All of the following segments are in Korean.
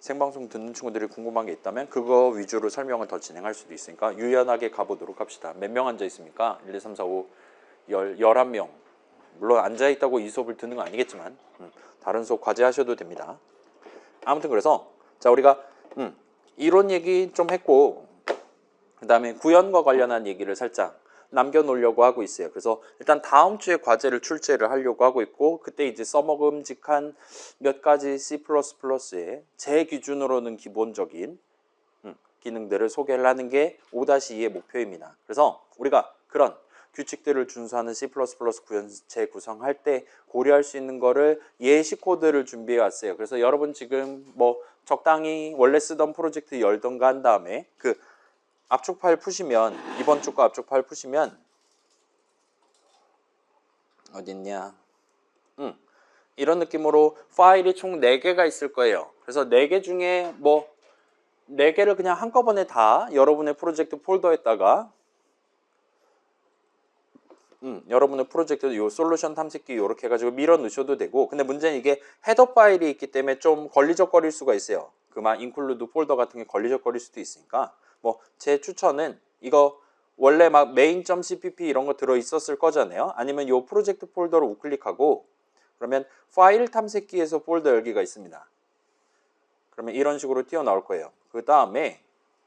생방송 듣는 친구들이 궁금한 게 있다면 그거 위주로 설명을 더 진행할 수도 있으니까 유연하게 가보도록 합시다. 몇 명 앉아 있습니까? 1, 2, 3, 4, 5, 11명. 물론 앉아있다고 이 수업을 듣는 건 아니겠지만 다른 수업 과제하셔도 됩니다. 아무튼 그래서 자 우리가 이론 얘기 좀 했고 그 다음에 구현과 관련한 얘기를 살짝 남겨놓으려고 하고 있어요. 그래서 일단 다음 주에 과제를 출제를 하려고 하고 있고 그때 이제 써먹음직한 몇 가지 C++의 제 기준으로는 기본적인 기능들을 소개를 하는 게 5-2의 목표입니다. 그래서 우리가 그런 규칙들을 준수하는 C++ 구현체 구성할 때 고려할 수 있는 거를 예시 코드를 준비해 왔어요. 그래서 여러분 지금 뭐 적당히 원래 쓰던 프로젝트 열던가 한 다음에 그 압축 파일 푸시면 이번 주 거 압축 파일 푸시면 어딨냐 이런 느낌으로 파일이 총 4개가 있을 거예요. 그래서 4개 중에 뭐 4개를 그냥 한꺼번에 다 여러분의 프로젝트 폴더에다가 여러분의 프로젝트 요 솔루션 탐색기 이렇게 해가지고 밀어 넣으셔도 되고 근데 문제는 이게 헤더 파일이 있기 때문에 좀 걸리적거릴 수가 있어요. 그만 인클루드 폴더 같은 게 걸리적거릴 수도 있으니까 뭐 제 추천은 이거 원래 막 main.cpp 이런 거 들어 있었을 거잖아요. 아니면 요 프로젝트 폴더를 우클릭하고 그러면 파일 탐색기에서 폴더 열기가 있습니다. 그러면 이런 식으로 튀어나올 거예요. 그 다음에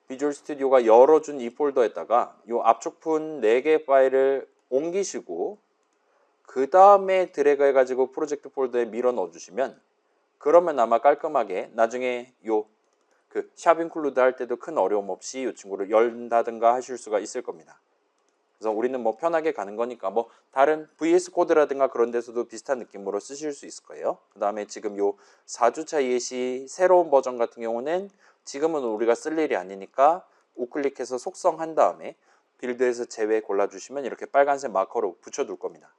비주얼 스튜디오가 열어준 이 폴더에다가 요 압축푼 4개 파일을 옮기시고 그 다음에 드래그 해가지고 프로젝트 폴더에 밀어 넣어주시면 그러면 아마 깔끔하게 나중에 요 그 샵 인클루드 할 때도 큰 어려움 없이 이 친구를 열다든가 하실 수가 있을 겁니다. 그래서 우리는 뭐 편하게 가는 거니까 뭐 다른 VS 코드라든가 그런 데서도 비슷한 느낌으로 쓰실 수 있을 거예요. 그 다음에 지금 요 4주차 예시 새로운 버전 같은 경우는 지금은 우리가 쓸 일이 아니니까 우클릭해서 속성한 다음에 빌드에서 제외 골라주시면 이렇게 빨간색 마커로 붙여둘 겁니다.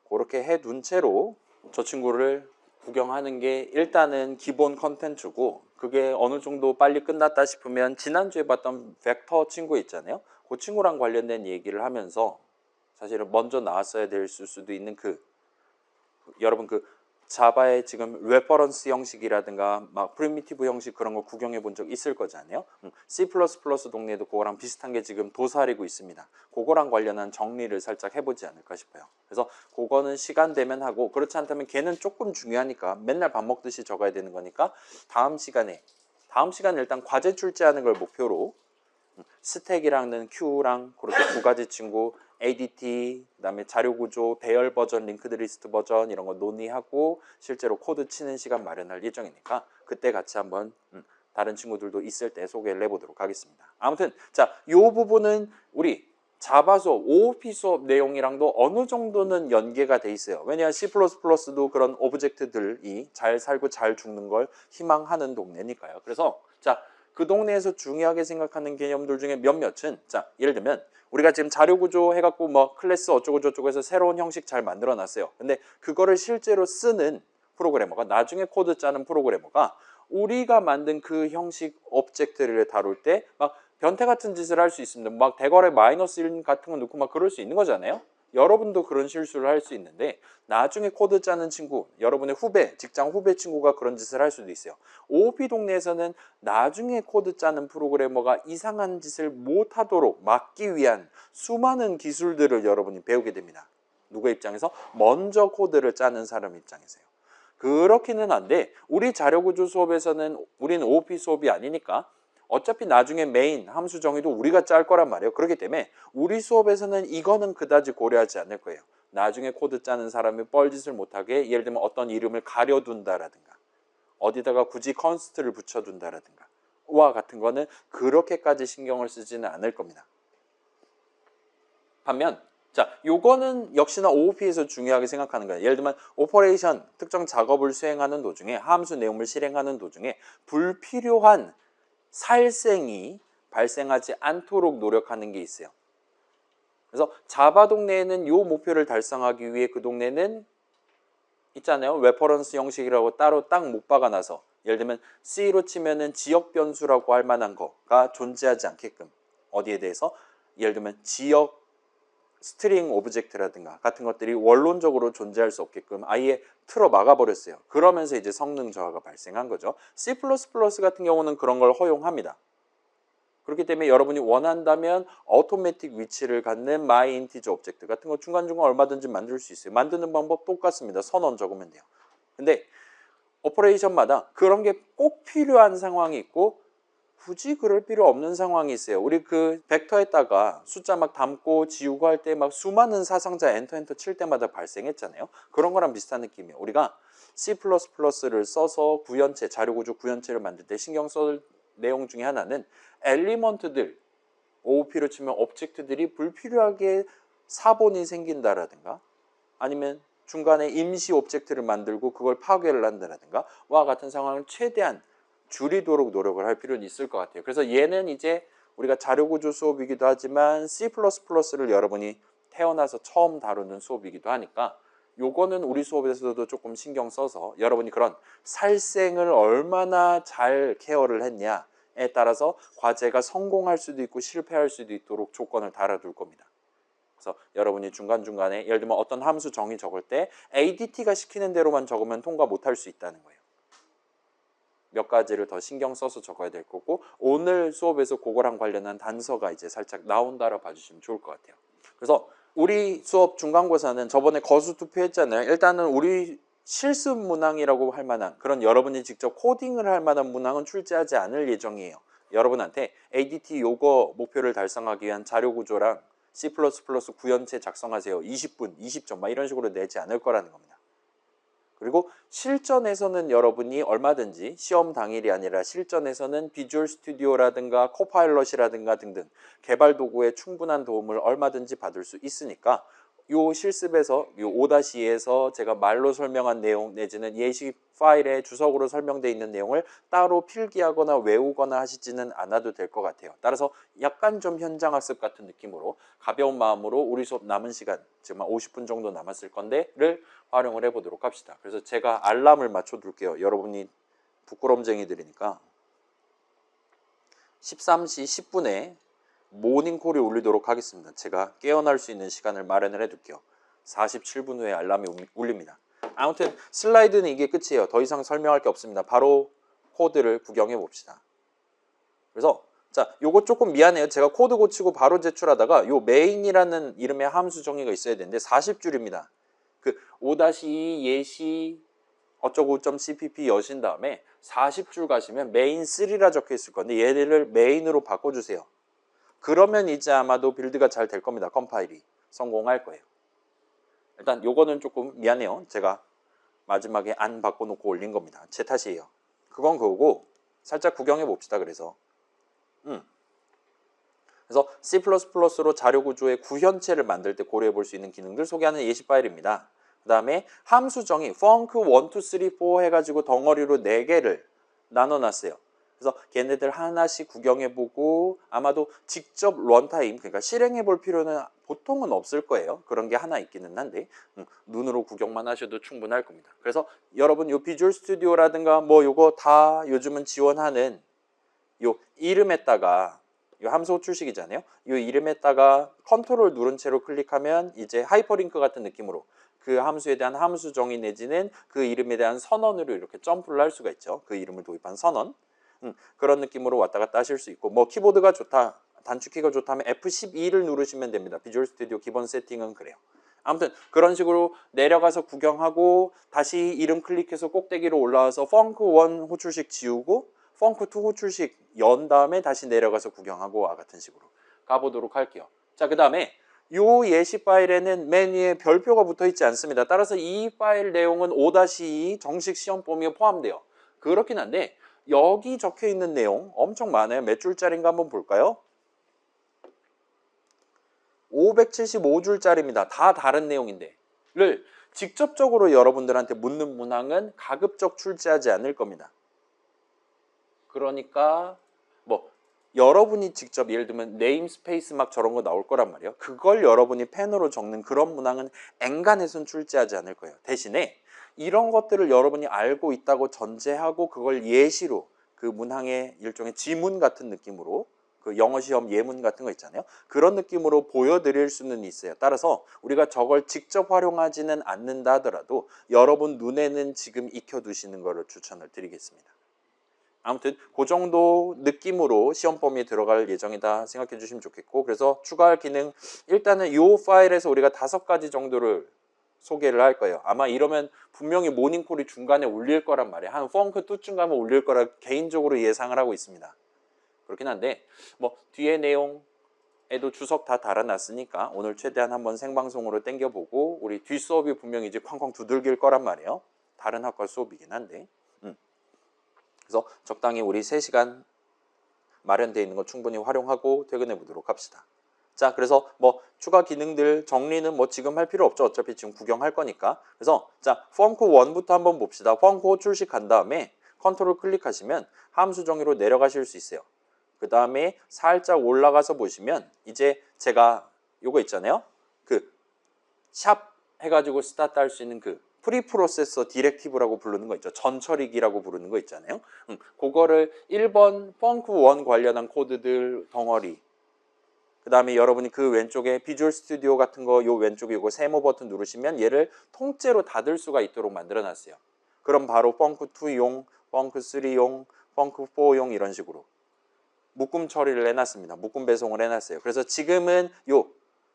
그렇게 해둔 채로 저 친구를 구경하는 게 일단은 기본 컨텐츠고 그게 어느 정도 빨리 끝났다 싶으면 지난주에 봤던 벡터 친구 있잖아요. 그 친구랑 관련된 얘기를 하면서 사실은 먼저 나왔어야 될 수도 있는 여러분 그 자바의 지금 레퍼런스 형식이라든가 막 프리미티브 형식 그런 거 구경해 본 적 있을 거잖아요. C++ 동네에도 그거랑 비슷한 게 지금 도사리고 있습니다. 그거랑 관련한 정리를 살짝 해보지 않을까 싶어요. 그래서 그거는 시간 되면 하고 그렇지 않다면 걔는 조금 중요하니까 맨날 밥 먹듯이 적어야 되는 거니까 다음 시간에 일단 과제 출제하는 걸 목표로 스택이랑은 Q랑 그렇게 2가지 친구 ADT, 그다음에 자료 구조, 배열 버전, 링크드 리스트 버전 이런 거 논의하고 실제로 코드 치는 시간 마련할 예정이니까 그때 같이 한번 다른 친구들도 있을 때 소개를 해보도록 하겠습니다. 아무튼 자, 요 부분은 우리 자바 수업, OOP 수업 내용이랑도 어느 정도는 연계가 돼 있어요. 왜냐하면 C++도 그런 오브젝트들이 잘 살고 잘 죽는 걸 희망하는 동네니까요. 그래서 자, 그 동네에서 중요하게 생각하는 개념들 중에 몇몇은 자, 예를 들면 우리가 지금 자료 구조 해갖고 뭐 클래스 어쩌고 저쩌고 해서 새로운 형식 잘 만들어 놨어요. 근데 그거를 실제로 쓰는 프로그래머가 나중에 코드 짜는 프로그래머가 우리가 만든 그 형식 오브젝트를 다룰 때 막 변태 같은 짓을 할 수 있습니다. 막 대괄호 마이너스 1 같은 거 넣고 막 그럴 수 있는 거잖아요. 여러분도 그런 실수를 할 수 있는데 나중에 코드 짜는 친구, 여러분의 후배, 직장 후배 친구가 그런 짓을 할 수도 있어요. OOP 동네에서는 나중에 코드 짜는 프로그래머가 이상한 짓을 못하도록 막기 위한 수많은 기술들을 여러분이 배우게 됩니다. 누구의 입장에서? 먼저 코드를 짜는 사람 입장에서요. 그렇기는 한데 우리 자료구조 수업에서는 우리는 OOP 수업이 아니니까 어차피 나중에 메인 함수 정의도 우리가 짤 거란 말이에요. 그렇기 때문에 우리 수업에서는 이거는 그다지 고려하지 않을 거예요. 나중에 코드 짜는 사람이 뻘짓을 못하게 예를 들면 어떤 이름을 가려둔다라든가 어디다가 굳이 컨스트를 붙여둔다라든가 와 같은 거는 그렇게까지 신경을 쓰지는 않을 겁니다. 반면 자, 요거는 역시나 OOP에서 중요하게 생각하는 거예요. 예를 들면 오퍼레이션, 특정 작업을 수행하는 도중에 함수 내용을 실행하는 도중에 불필요한 살생이 발생하지 않도록 노력하는 게 있어요. 그래서 자바 동네에는 요 목표를 달성하기 위해 그 동네는 있잖아요. 레퍼런스 형식이라고 따로 딱 못 박아놔서 예를 들면 C로 치면은 지역 변수라고 할 만한 거가 존재하지 않게끔 어디에 대해서 예를 들면 지역 스트링 오브젝트라든가 같은 것들이 원론적으로 존재할 수 없게끔 아예 틀어 막아버렸어요. 그러면서 이제 성능 저하가 발생한 거죠. C++ 같은 경우는 그런 걸 허용합니다. 그렇기 때문에 여러분이 원한다면 어토매틱 위치를 갖는 myInteger 오브젝트 같은 거 중간중간 얼마든지 만들 수 있어요. 만드는 방법 똑같습니다. 선언 적으면 돼요. 근데 오퍼레이션마다 그런 게 꼭 필요한 상황이 있고 굳이 그럴 필요 없는 상황이 있어요. 우리 그 벡터에다가 숫자 막 담고 지우고 할 때 막 수많은 사상자 엔터 칠 때마다 발생했잖아요. 그런 거랑 비슷한 느낌이에요. 우리가 C++를 써서 구현체, 자료구조 구현체를 만들 때 신경 쓸 내용 중에 하나는 엘리먼트들, OOP로 치면 오브젝트들이 불필요하게 사본이 생긴다라든가 아니면 중간에 임시 오브젝트를 만들고 그걸 파괴를 한다라든가 와 같은 상황을 최대한 줄이도록 노력을 할 필요는 있을 것 같아요. 그래서 얘는 이제 우리가 자료구조 수업이기도 하지만 C++를 여러분이 태어나서 처음 다루는 수업이기도 하니까 요거는 우리 수업에서도 조금 신경 써서 여러분이 그런 살생을 얼마나 잘 케어를 했냐에 따라서 과제가 성공할 수도 있고 실패할 수도 있도록 조건을 달아둘 겁니다. 그래서 여러분이 중간중간에 예를 들면 어떤 함수 정의 적을 때 ADT가 시키는 대로만 적으면 통과 못할 수 있다는 거예요. 몇 가지를 더 신경 써서 적어야 될 거고 오늘 수업에서 그거랑 관련한 단서가 이제 살짝 나온다라 봐주시면 좋을 것 같아요. 그래서 우리 수업 중간고사는 저번에 거수 투표했잖아요. 일단은 우리 실습 문항이라고 할 만한 그런 여러분이 직접 코딩을 할 만한 문항은 출제하지 않을 예정이에요. 여러분한테 ADT 요거 목표를 달성하기 위한 자료 구조랑 C++ 구현체 작성하세요. 20분, 20점 막 이런 식으로 내지 않을 거라는 겁니다. 그리고 실전에서는 여러분이 얼마든지 시험 당일이 아니라 실전에서는 비주얼 스튜디오라든가 코파일럿이라든가 등등 개발 도구에 충분한 도움을 얼마든지 받을 수 있으니까 요 실습에서 요 5-2에서 제가 말로 설명한 내용 내지는 예시 파일에 주석으로 설명되어 있는 내용을 따로 필기하거나 외우거나 하시지는 않아도 될 것 같아요. 따라서 약간 좀 현장학습 같은 느낌으로 가벼운 마음으로 우리 수업 남은 시간 지금 한 50분 정도 남았을 건데를 활용을 해보도록 합시다. 그래서 제가 알람을 맞춰둘게요. 여러분이 부끄럼쟁이들이니까 13시 10분에 모닝콜이 울리도록 하겠습니다. 제가 깨어날 수 있는 시간을 마련을 해둘게요. 47분 후에 알람이 울립니다. 아무튼 슬라이드는 이게 끝이에요. 더 이상 설명할 게 없습니다. 바로 코드를 구경해 봅시다. 그래서 자, 요거 조금 미안해요. 제가 코드 고치고 바로 제출하다가 요 메인이라는 이름의 함수 정의가 있어야 되는데 40줄입니다. 그 5-2 예시 어쩌고.cpp 여신 다음에 40줄 가시면 메인 3라 적혀 있을 건데 얘를 메인으로 바꿔주세요. 그러면 이제 아마도 빌드가 잘 될 겁니다. 컴파일이 성공할 거예요. 일단 요거는 조금 미안해요. 제가 마지막에 안 바꿔놓고 올린 겁니다. 제 탓이에요. 그건 그거고 살짝 구경해 봅시다. 그래서 C++로 자료 구조의 구현체를 만들 때 고려해 볼 수 있는 기능들 소개하는 예시 파일입니다. 그 다음에 함수 정의 func 1, 2, 3, 4 해가지고 덩어리로 4개를 나눠놨어요. 그래서 걔네들 하나씩 구경해보고 아마도 직접 런타임 그러니까 실행해볼 필요는 보통은 없을 거예요. 그런 게 하나 있기는 한데 눈으로 구경만 하셔도 충분할 겁니다. 그래서 여러분 요 비주얼 스튜디오라든가 뭐 요거 다 요즘은 지원하는 요 이름에다가 요 함수 호출식이잖아요. 요 이름에다가 컨트롤 누른 채로 클릭하면 이제 하이퍼링크 같은 느낌으로 그 함수에 대한 함수 정의 내지는 그 이름에 대한 선언으로 이렇게 점프를 할 수가 있죠. 그 이름을 도입한 선언. 그런 느낌으로 왔다 갔다 하실 수 있고 뭐 키보드가 좋다, 단축키가 좋다면 F12를 누르시면 됩니다. 비주얼 스튜디오 기본 세팅은 그래요. 아무튼 그런 식으로 내려가서 구경하고 다시 이름 클릭해서 꼭대기로 올라와서 func1 호출식 지우고 func2 호출식 연 다음에 다시 내려가서 구경하고 와 같은 식으로 가보도록 할게요. 자, 그 다음에 요 예시 파일에는 맨 위에 별표가 붙어 있지 않습니다. 따라서 이 파일 내용은 5-2 정식 시험 범위에 포함돼요. 그렇긴 한데 여기 적혀 있는 내용 엄청 많아요. 몇 줄짜리인가 한번 볼까요? 575줄짜리입니다. 다 다른 내용인데 를 직접적으로 여러분들한테 묻는 문항은 가급적 출제하지 않을 겁니다. 그러니까 뭐 여러분이 직접 예를 들면 네임스페이스 막 저런 거 나올 거란 말이에요. 그걸 여러분이 펜으로 적는 그런 문항은 엔간해선 출제하지 않을 거예요. 대신에 이런 것들을 여러분이 알고 있다고 전제하고 그걸 예시로 그 문항의 일종의 지문 같은 느낌으로 그 영어 시험 예문 같은 거 있잖아요. 그런 느낌으로 보여드릴 수는 있어요. 따라서 우리가 저걸 직접 활용하지는 않는다 하더라도 여러분 눈에는 지금 익혀두시는 거를 추천을 드리겠습니다. 아무튼 그 정도 느낌으로 시험 범위에 들어갈 예정이다 생각해 주시면 좋겠고, 그래서 추가할 기능 일단은 이 파일에서 우리가 5가지 정도를 소개를 할 거예요. 아마 이러면 분명히 모닝콜이 중간에 울릴 거란 말이에요. 한 펑크 뚜쯤 가면 울릴 거라 개인적으로 예상을 하고 있습니다. 그렇긴 한데 뭐 뒤에 내용에도 주석 다 달아놨으니까 오늘 최대한 한번 생방송으로 땡겨보고, 우리 뒷 수업이 분명히 이제 쾅쾅 두들길 거란 말이에요. 다른 학과 수업이긴 한데 그래서 적당히 우리 3시간 마련되어 있는 거 충분히 활용하고 퇴근해 보도록 합시다. 자, 그래서 뭐 추가 기능들 정리는 뭐 지금 할 필요 없죠. 어차피 지금 구경할 거니까. 그래서 자, 펑크 1부터 한번 봅시다. 펑크 5 출시간 다음에 컨트롤 클릭하시면 함수 정의로 내려가실 수 있어요. 그 다음에 살짝 올라가서 보시면 이제 제가 요거 있잖아요. 그 샵 해가지고 스타트 할 수 있는 그 프리프로세서 디렉티브라고 부르는 거 있죠. 전처리기라고 부르는 거 있잖아요. 그거를 1번 펑크 1 관련한 코드들 덩어리, 그 다음에 여러분이 그 왼쪽에 비주얼 스튜디오 같은 거 요 왼쪽에 요거 세모 버튼 누르시면 얘를 통째로 닫을 수가 있도록 만들어 놨어요. 그럼 바로 펑크 2용, 펑크 3용, 펑크 4용 이런 식으로 묶음 처리를 해놨습니다. 묶음 배송을 해놨어요. 그래서 지금은 요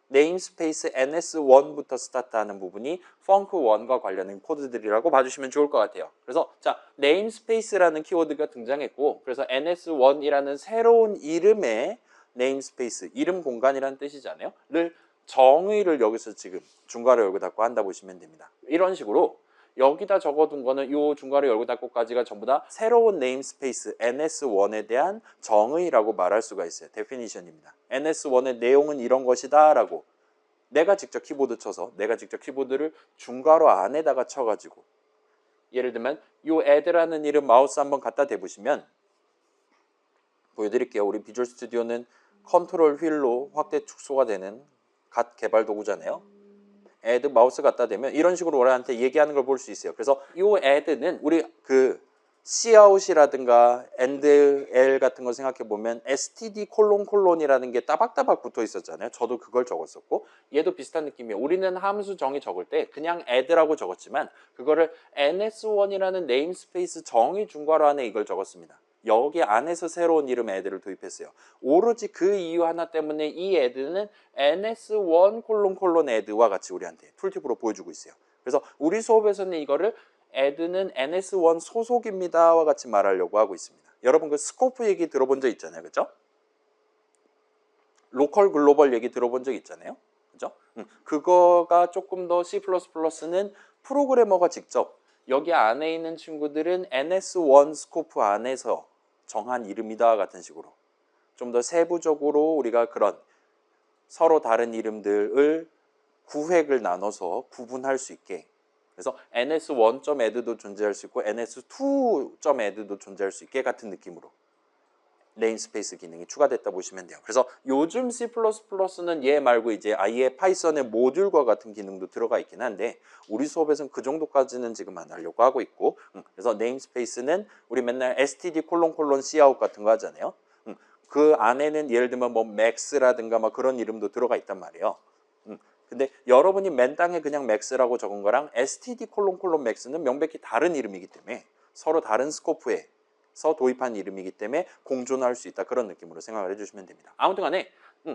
네임스페이스 NS1부터 스타트하는 부분이 펑크 1과 관련된 코드들이라고 봐주시면 좋을 것 같아요. 그래서 자, 네임스페이스라는 키워드가 등장했고, 그래서 NS1이라는 새로운 이름의 네임스페이스, 이름 공간이라는 뜻이잖아요. 를 정의를 여기서 지금 중괄호 열고 닫고 한다 보시면 됩니다. 이런 식으로 여기다 적어둔 거는 요 중괄호 열고 닫고까지가 전부 다 새로운 네임스페이스 NS1에 대한 정의라고 말할 수가 있어요. 데피니션입니다. NS1의 내용은 이런 것이다 라고 내가 직접 키보드 쳐서 내가 직접 키보드를 중괄호 안에다가 쳐가지고, 예를 들면 요 add라는 이름 마우스 한번 갖다 대보시면 보여드릴게요. 우리 비주얼 스튜디오는 컨트롤 휠로 확대 축소가 되는 갓 개발 도구잖아요. add 마우스 갖다 대면 이런 식으로 우리한테 얘기하는 걸 볼 수 있어요. 그래서 이 add는 우리 그 cout이라든가 endl 같은 거 생각해 보면 std 콜론이라는 게 따박따박 붙어 있었잖아요. 저도 그걸 적었었고, 얘도 비슷한 느낌이에요. 우리는 함수 정의 적을 때 그냥 add라고 적었지만 그거를 ns1이라는 네임스페이스 정의 중괄호 안에 이걸 적었습니다. 여기 안에서 새로운 이름 add를 도입했어요. 오로지 그 이유 하나 때문에 이 add는 ns1 add와 같이 우리한테 툴팁으로 보여주고 있어요. 그래서 우리 수업에서는 이거를 add는 ns1 소속입니다와 같이 말하려고 하고 있습니다. 여러분 그 스코프 얘기 들어본 적 있잖아요. 그죠? 로컬 글로벌 얘기 들어본 적 있잖아요. 그죠? 그거가 조금 더 C++는 프로그래머가 직접 여기 안에 있는 친구들은 ns1 스코프 안에서 정한 이름이다 같은 식으로 좀 더 세부적으로 우리가 그런 서로 다른 이름들을 구획을 나눠서 구분할 수 있게, 그래서 ns1.add도 존재할 수 있고 ns2.add도 존재할 수 있게 같은 느낌으로 네임스페이스 기능이 추가됐다 보시면 돼요. 그래서 요즘 C++는 얘 말고 이제 아예 파이썬의 모듈과 같은 기능도 들어가 있긴 한데 우리 수업에서는 그 정도까지는 지금 안 하려고 하고 있고, 그래서 네임스페이스는 우리 맨날 std cout 같은 거 하잖아요. 그 안에는 예를 들면 뭐 max라든가 막 그런 이름도 들어가 있단 말이에요. 근데 여러분이 맨 땅에 그냥 max라고 적은 거랑 std max는 명백히 다른 이름이기 때문에 서로 다른 스코프에서 도입한 이름이기 때문에 공존할 수 있다, 그런 느낌으로 생각을 해주시면 됩니다. 아무튼 간에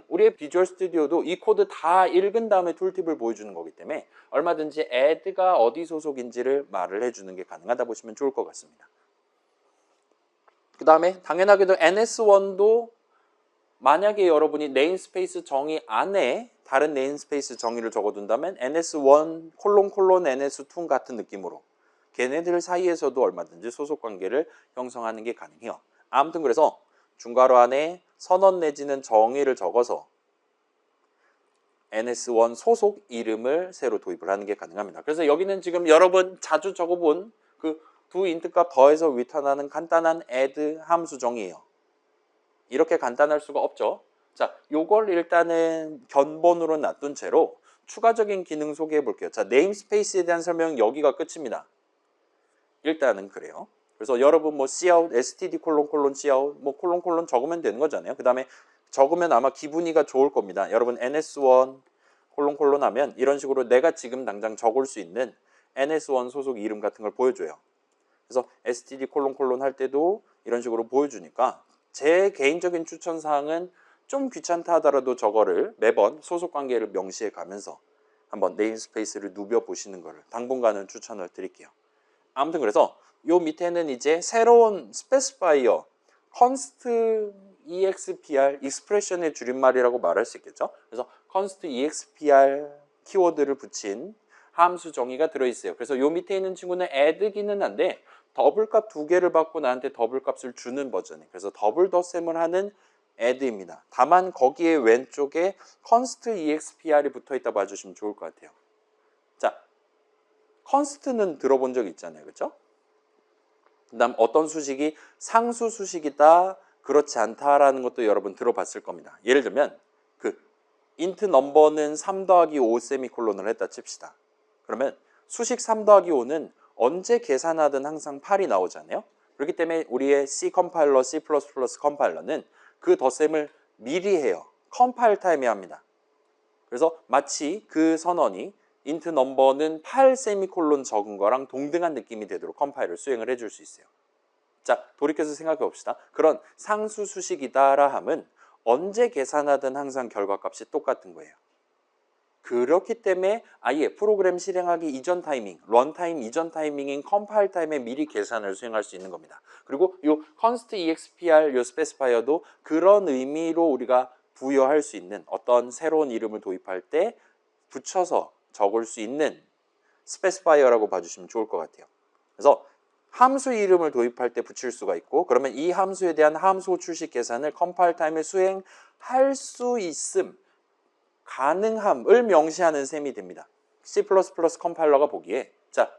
우리의 비주얼 스튜디오도 이 코드 다 읽은 다음에 툴팁을 보여주는 거기 때문에 얼마든지 add가 어디 소속인지를 말을 해주는 게 가능하다 보시면 좋을 것 같습니다. 그 다음에 당연하게도 ns1도 만약에 여러분이 네임스페이스 정의 안에 다른 네임스페이스 정의를 적어둔다면 ns1 ns2 같은 느낌으로 걔네들 사이에서도 얼마든지 소속 관계를 형성하는 게 가능해요. 아무튼 그래서 중괄호 안에 선언 내지는 정의를 적어서 ns1 소속 이름을 새로 도입을 하는 게 가능합니다. 그래서 여기는 지금 여러분 자주 적어본 그 두 인트값 더해서 리턴하는 간단한 add 함수 정의예요. 이렇게 간단할 수가 없죠. 자, 요걸 일단은 견본으로 놔둔 채로 추가적인 기능 소개해 볼게요. 자, 네임스페이스에 대한 설명은 여기가 끝입니다. 일단은 그래요. 그래서 여러분 뭐 cout, std 콜론 cout 뭐 콜론 적으면 되는 거잖아요. 그 다음에 적으면 아마 기분이가 좋을 겁니다. 여러분 ns1 콜론 하면 이런 식으로 내가 지금 당장 적을 수 있는 ns1 소속 이름 같은 걸 보여줘요. 그래서 std 콜론 할 때도 이런 식으로 보여주니까 제 개인적인 추천사항은 좀 귀찮다 하더라도 저거를 매번 소속 관계를 명시해 가면서 한번 네임스페이스를 누벼 보시는 것을 당분간은 추천을 드릴게요. 아무튼 그래서 요 밑에는 이제 새로운 스페시파이어 const expr 익스프레션의 줄임말이라고 말할 수 있겠죠. 그래서 const expr 키워드를 붙인 함수 정의가 들어있어요. 그래서 요 밑에 있는 친구는 add 기능한데 더블값 두 개를 받고 나한테 더블값을 주는 버전이에요. 그래서 더블 덧셈을 하는 add입니다. 다만 거기에 왼쪽에 const expr이 붙어있다 봐주시면 좋을 것 같아요. 자, const는 들어본 적 있잖아요. 그렇죠? 그 다음 어떤 수식이 상수 수식이다, 그렇지 않다라는 것도 여러분 들어봤을 겁니다. 예를 들면 그 int 넘버는 3 더하기 5 세미콜론을 했다 칩시다. 그러면 수식 3 더하기 5는 언제 계산하든 항상 8이 나오잖아요. 그렇기 때문에 우리의 C 컴파일러, C++ 컴파일러는 그 덧셈을 미리 해요. 컴파일 타임에 합니다. 그래서 마치 그 선언이 int 넘버는 8 세미콜론 적은 거랑 동등한 느낌이 되도록 컴파일을 수행을 해줄 수 있어요. 자, 돌이켜서 생각해 봅시다. 그런 상수 수식이다라 함은 언제 계산하든 항상 결과값이 똑같은 거예요. 그렇기 때문에 아예 프로그램 실행하기 이전 타이밍, 런타임 이전 타이밍인 컴파일 타임에 미리 계산을 수행할 수 있는 겁니다. 그리고 요 const expr 요 스페시파이어도 그런 의미로 우리가 부여할 수 있는 어떤 새로운 이름을 도입할 때 붙여서 적을 수 있는 스페시파이어라고 봐주시면 좋을 것 같아요. 그래서 함수 이름을 도입할 때 붙일 수가 있고, 그러면 이 함수에 대한 함수 출식 계산을 컴파일 타임에 수행할 수 있음, 가능함을 명시하는 셈이 됩니다. C++ 컴파일러가 보기에 자,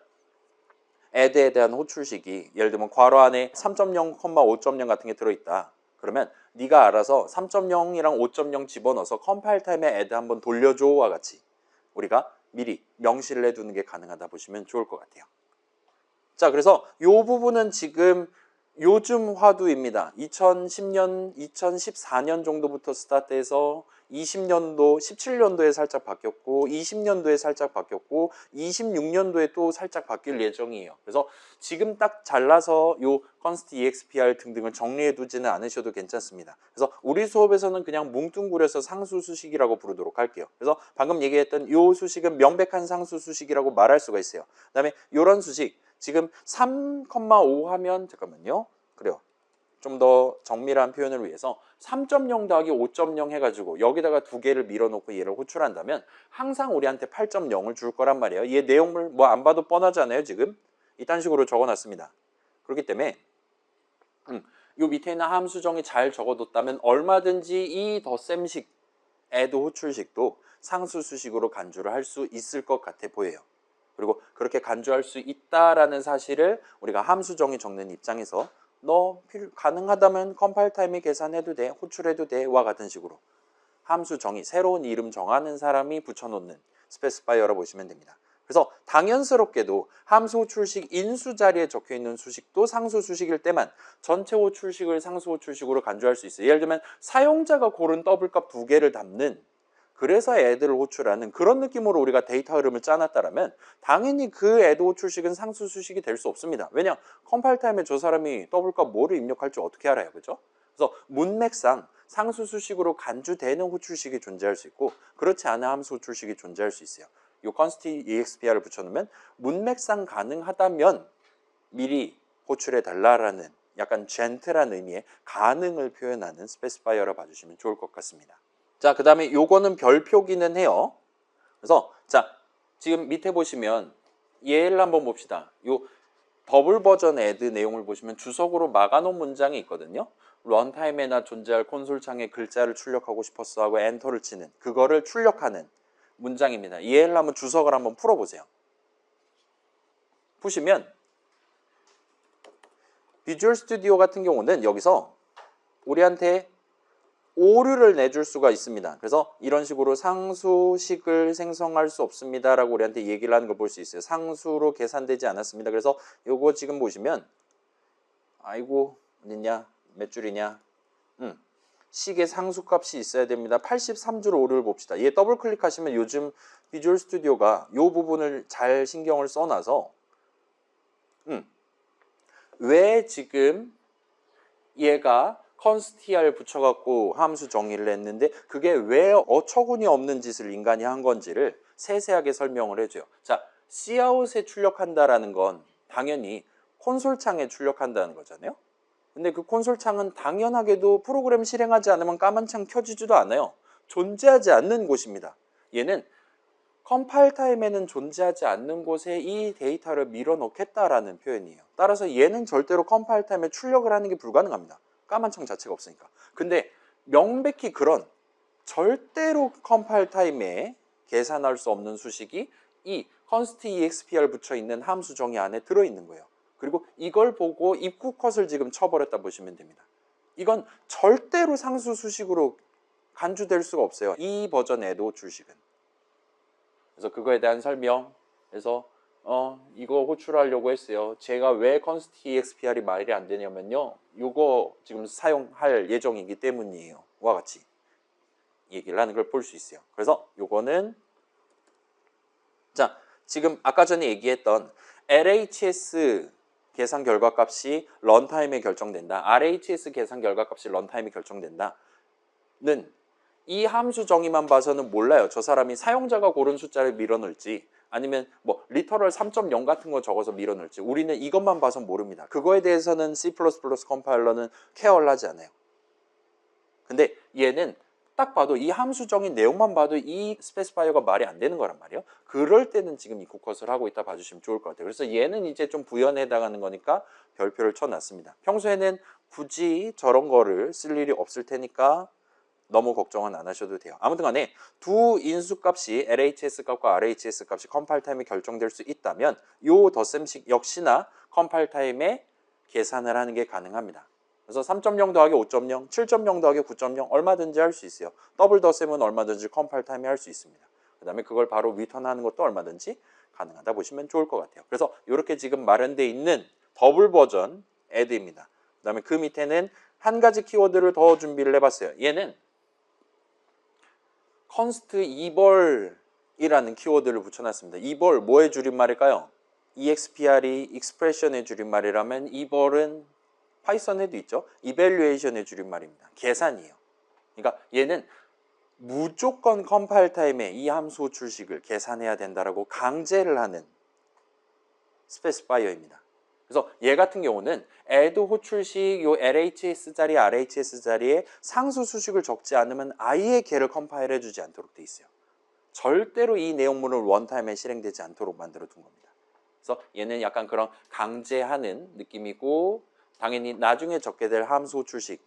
add에 대한 호출식이 예를 들면 괄호 안에 3.0, 5.0 같은 게 들어있다. 그러면 네가 알아서 3.0이랑 5.0 집어넣어서 컴파일 타임에 add 한번 돌려줘와 같이 우리가 미리 명시를 해두는 게 가능하다 보시면 좋을 것 같아요. 자, 그래서 이 부분은 지금 요즘 화두입니다. 2010년, 2014년 정도부터 스타트해서 20년도, 17년도에 살짝 바뀌었고 20년도에 살짝 바뀌었고 26년도에 또 살짝 바뀔 예정이에요. 그래서 지금 딱 잘라서 요 const expr 등등을 정리해 두지는 않으셔도 괜찮습니다. 그래서 우리 수업에서는 그냥 뭉뚱그려서 상수 수식이라고 부르도록 할게요. 그래서 방금 얘기했던 요 수식은 명백한 상수 수식이라고 말할 수가 있어요. 그 다음에 요런 수식 지금 3,5 하면 잠깐만요. 그래요. 좀 더 정밀한 표현을 위해서 3.0 더하기 5.0 해가지고 여기다가 두 개를 밀어놓고 얘를 호출한다면 항상 우리한테 8.0을 줄 거란 말이에요. 얘 내용물 뭐 안 봐도 뻔하잖아요. 지금 이딴 식으로 적어놨습니다. 그렇기 때문에 요 밑에 있는 함수정이 잘 적어뒀다면 얼마든지 이 덧셈식 add 호출식도 상수 수식으로 간주를 할 수 있을 것 같아 보여요. 그리고 그렇게 간주할 수 있다라는 사실을 우리가 함수정의 적는 입장에서 너 가능하다면 컴파일 타임에 계산해도 돼, 호출해도 돼와 같은 식으로 함수정의 새로운 이름 정하는 사람이 붙여놓는 스페시파이어라고 보시면 됩니다. 그래서 당연스럽게도 함수 호출식 인수 자리에 적혀있는 수식도 상수 수식일 때만 전체 호출식을 상수 호출식으로 간주할 수 있어요. 예를 들면 사용자가 고른 더블값 두 개를 담는 그래서 add를 호출하는 그런 느낌으로 우리가 데이터 흐름을 짜놨다면 당연히 그 add 호출식은 상수 수식이 될 수 없습니다. 왜냐? 컴파일 타임에 저 사람이 더블값 뭐를 입력할지 어떻게 알아요? 그죠? 그래서 문맥상 상수 수식으로 간주되는 호출식이 존재할 수 있고 그렇지 않은 함수 호출식이 존재할 수 있어요. 이 const expr를 붙여놓으면 문맥상 가능하다면 미리 호출해 달라라는 약간 젠틀한 의미의 가능을 표현하는 스페시파이어라 봐주시면 좋을 것 같습니다. 자, 그 다음에 요거는 별표기는 해요. 그래서 자, 지금 밑에 보시면 얘를 한번 봅시다. 요 더블 버전 add 내용을 보시면 주석으로 막아놓은 문장이 있거든요. 런타임에나 존재할 콘솔 창에 글자를 출력하고 싶었어 하고 엔터를 치는 그거를 출력하는 문장입니다. 얘를 한번 주석을 한번 풀어보세요. 보시면 비주얼 스튜디오 같은 경우는 여기서 우리한테 오류를 내줄 수가 있습니다. 그래서 이런 식으로 상수식을 생성할 수 없습니다 라고 우리한테 얘기를 하는 걸 볼 수 있어요. 상수로 계산되지 않았습니다. 그래서 요거 지금 보시면 아이고 어딨냐? 몇 줄이냐? 식의 상수값이 있어야 됩니다. 83줄 오류를 봅시다. 얘 더블 클릭하시면 요즘 비주얼 스튜디오가 이 부분을 잘 신경을 써놔서 왜 지금 얘가 constr 붙여갖고 함수 정의를 했는데 그게 왜 어처구니 없는 짓을 인간이 한 건지를 세세하게 설명을 해줘요. 자, cout에 출력한다라는 건 당연히 콘솔 창에 출력한다는 거잖아요. 근데 그 콘솔 창은 당연하게도 프로그램 실행하지 않으면 까만 창 켜지지도 않아요. 존재하지 않는 곳입니다. 얘는 컴파일 타임에는 존재하지 않는 곳에 이 데이터를 밀어넣겠다라는 표현이에요. 따라서 얘는 절대로 컴파일 타임에 출력을 하는 게 불가능합니다. 까만 창 자체가 없으니까. 근데 명백히 그런 절대로 컴파일 타임에 계산할 수 없는 수식이 이 const expr 붙여 있는 함수 정의 안에 들어있는 거예요. 그리고 이걸 보고 입구 컷을 지금 쳐버렸다 보시면 됩니다. 이건 절대로 상수 수식으로 간주될 수가 없어요. 이 버전에도 줄식은. 그래서 그거에 대한 설명. 그래서 이거 호출하려고 했어요. 제가 왜 const expr이 말이 안 되냐면요. 이거 지금 사용할 예정이기 때문이에요. 와 같이 얘기를 하는 걸 볼 수 있어요. 그래서 요거는 자, 지금 아까 전에 얘기했던 LHS 계산 결과값이 런타임에 결정된다. RHS 계산 결과값이 런타임에 결정된다는 이 함수 정의만 봐서는 몰라요. 저 사람이 사용자가 고른 숫자를 밀어넣을지 아니면 뭐 리터럴 3.0 같은 거 적어서 밀어넣을지 우리는 이것만 봐서 모릅니다. 그거에 대해서는 C++ 컴파일러는 케어를 하지 않아요. 근데 얘는 딱 봐도 이 함수 정의 내용만 봐도 이 스페시파이어가 말이 안 되는 거란 말이에요. 그럴 때는 지금 이 쿠컷을 하고 있다 봐주시면 좋을 것 같아요. 그래서 얘는 이제 좀 부연에 해당하는 거니까 별표를 쳐놨습니다. 평소에는 굳이 저런 거를 쓸 일이 없을 테니까 너무 걱정은 안 하셔도 돼요. 아무튼 간에 두 인수값이 LHS 값과 RHS 값이 컴파일 타임에 결정될 수 있다면 요 덧셈식 역시나 컴파일 타임에 계산을 하는 게 가능합니다. 그래서 3.0 더하기 5.0, 7.0 더하기 9.0 얼마든지 할 수 있어요. 더블 덧셈은 얼마든지 컴파일 타임에 할 수 있습니다. 그 다음에 그걸 바로 리턴하는 것도 얼마든지 가능하다 보시면 좋을 것 같아요. 그래서 이렇게 지금 마련되어 있는 더블 버전 add입니다. 그 다음에 그 밑에는 한 가지 키워드를 더 준비를 해봤어요. 얘는 const evol이라는 키워드를 붙여놨습니다. evol 뭐의 줄임말일까요? expr이 expression의 줄임말이라면 evol은 파이썬에도 있죠. evaluation의 줄임말입니다. 계산이에요. 그러니까 얘는 무조건 컴파일 타임에 이 함수 호출식을 계산해야 된다라고 강제를 하는 스페시파이어입니다. 그래서 얘 같은 경우는 add 호출식 요 LHS 자리, RHS 자리에 상수 수식을 적지 않으면 아예 걔를 컴파일 해주지 않도록 돼 있어요. 절대로 이 내용물을 원타임에 실행되지 않도록 만들어 둔 겁니다. 그래서 얘는 약간 그런 강제하는 느낌이고 당연히 나중에 적게 될 함수 호출식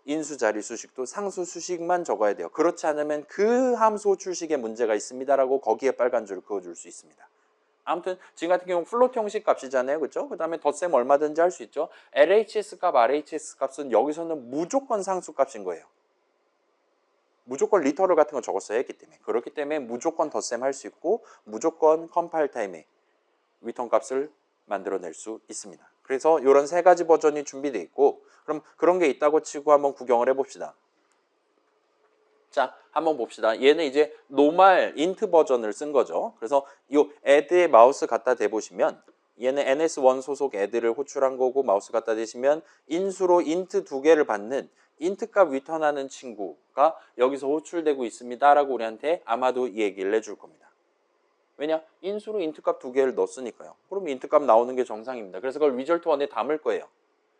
인수 자리 수식도 상수 수식만 적어야 돼요. 그렇지 않으면 그 함수 호출식에 문제가 있습니다라고 거기에 빨간 줄을 그어줄 수 있습니다. 아무튼 지금 같은 경우는 플로트 형식 값이잖아요. 그렇죠? 그 다음에 덧셈 얼마든지 할 수 있죠. LHS 값, RHS 값은 여기서는 무조건 상수 값인 거예요. 무조건 리터럴 같은 거 적었어야 했기 때문에. 그렇기 때문에 무조건 덧셈 할 수 있고 무조건 컴파일 타임에 리턴 값을 만들어낼 수 있습니다. 그래서 이런 세 가지 버전이 준비되어 있고 그럼 그런 게 있다고 치고 한번 구경을 해봅시다. 자, 한번 봅시다. 얘는 이제 노말 인트 버전을 쓴 거죠. 그래서 이 add에 마우스 갖다 대보시면 얘는 ns1 소속 add를 호출한 거고 마우스 갖다 대시면 인수로 int 두 개를 받는 int 값 리턴하는 친구가 여기서 호출되고 있습니다 라고 우리한테 아마도 이 얘기를 해줄 겁니다. 왜냐? 인수로 int 값 두 개를 넣었으니까요. 그럼 int 값 나오는 게 정상입니다. 그래서 그걸 result1에 담을 거예요.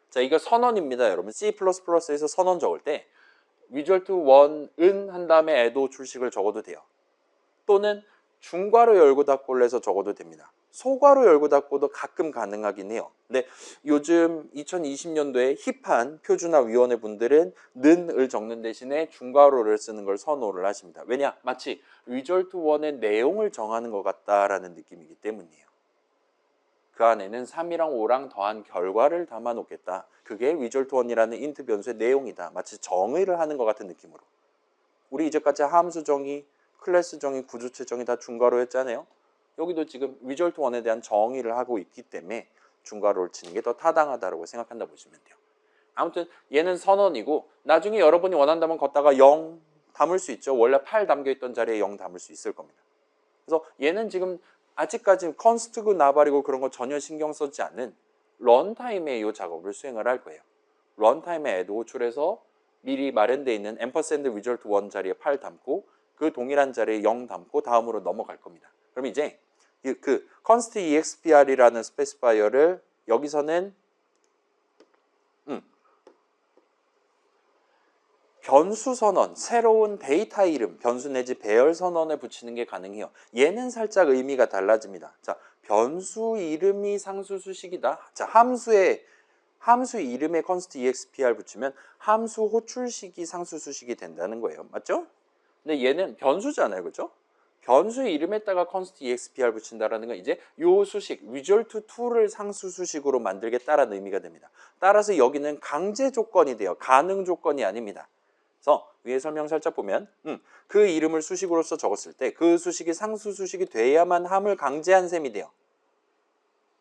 자, 이거 선언입니다, 여러분. C++에서 선언 적을 때 result1은 한 다음에 add 출식을 적어도 돼요. 또는 중괄호 열고 닫고를 해서 적어도 됩니다. 소괄호 열고 닫고도 가끔 가능하긴 해요. 근데 요즘 2020년도에 힙한 표준화위원회 분들은 는을 적는 대신에 중괄호를 쓰는 걸 선호를 하십니다. 왜냐? 마치 result1의 내용을 정하는 것 같다라는 느낌이기 때문이에요. 그 안에는 3이랑 5랑 더한 결과를 담아 놓겠다. 그게 result1이라는 int 변수의 내용이다. 마치 정의를 하는 것 같은 느낌으로. 우리 이제까지 함수 정의, 클래스 정의, 구조체 정의 다 중괄호 했잖아요. 여기도 지금 result1에 대한 정의를 하고 있기 때문에 중괄호를 치는 게 더 타당하다고 생각한다 보시면 돼요. 아무튼 얘는 선언이고 나중에 여러분이 원한다면 걷다가 0 담을 수 있죠. 원래 8 담겨있던 자리에 0 담을 수 있을 겁니다. 그래서 얘는 지금 아직까지 컨스트고 나발이고 그런 거 전혀 신경 쓰지 않는 런타임에 이 작업을 수행을 할 거예요. 런타임에 애드 호출해서 미리 마련되어 있는 앰퍼샌드 result 1 자리에 8 담고 그 동일한 자리에 0 담고 다음으로 넘어갈 겁니다. 그럼 이제 그 const expr이라는 스페시파이어를 여기서는 변수 선언, 새로운 데이터 이름, 변수 내지 배열 선언에 붙이는 게 가능해요. 얘는 살짝 의미가 달라집니다. 자, 변수 이름이 상수 수식이다. 자, 함수 이름에 const expr 붙이면 함수 호출식이 상수 수식이 된다는 거예요. 맞죠? 근데 얘는 변수잖아요. 그죠? 변수 이름에다가 const expr 붙인다라는 건 이제 요 수식 result2를 상수 수식으로 만들겠다라는 의미가 됩니다. 따라서 여기는 강제 조건이 돼요. 가능 조건이 아닙니다. 그래서 위에 설명 살짝 보면 그 이름을 수식으로서 적었을 때 그 수식이 상수 수식이 돼야만 함을 강제한 셈이 돼요.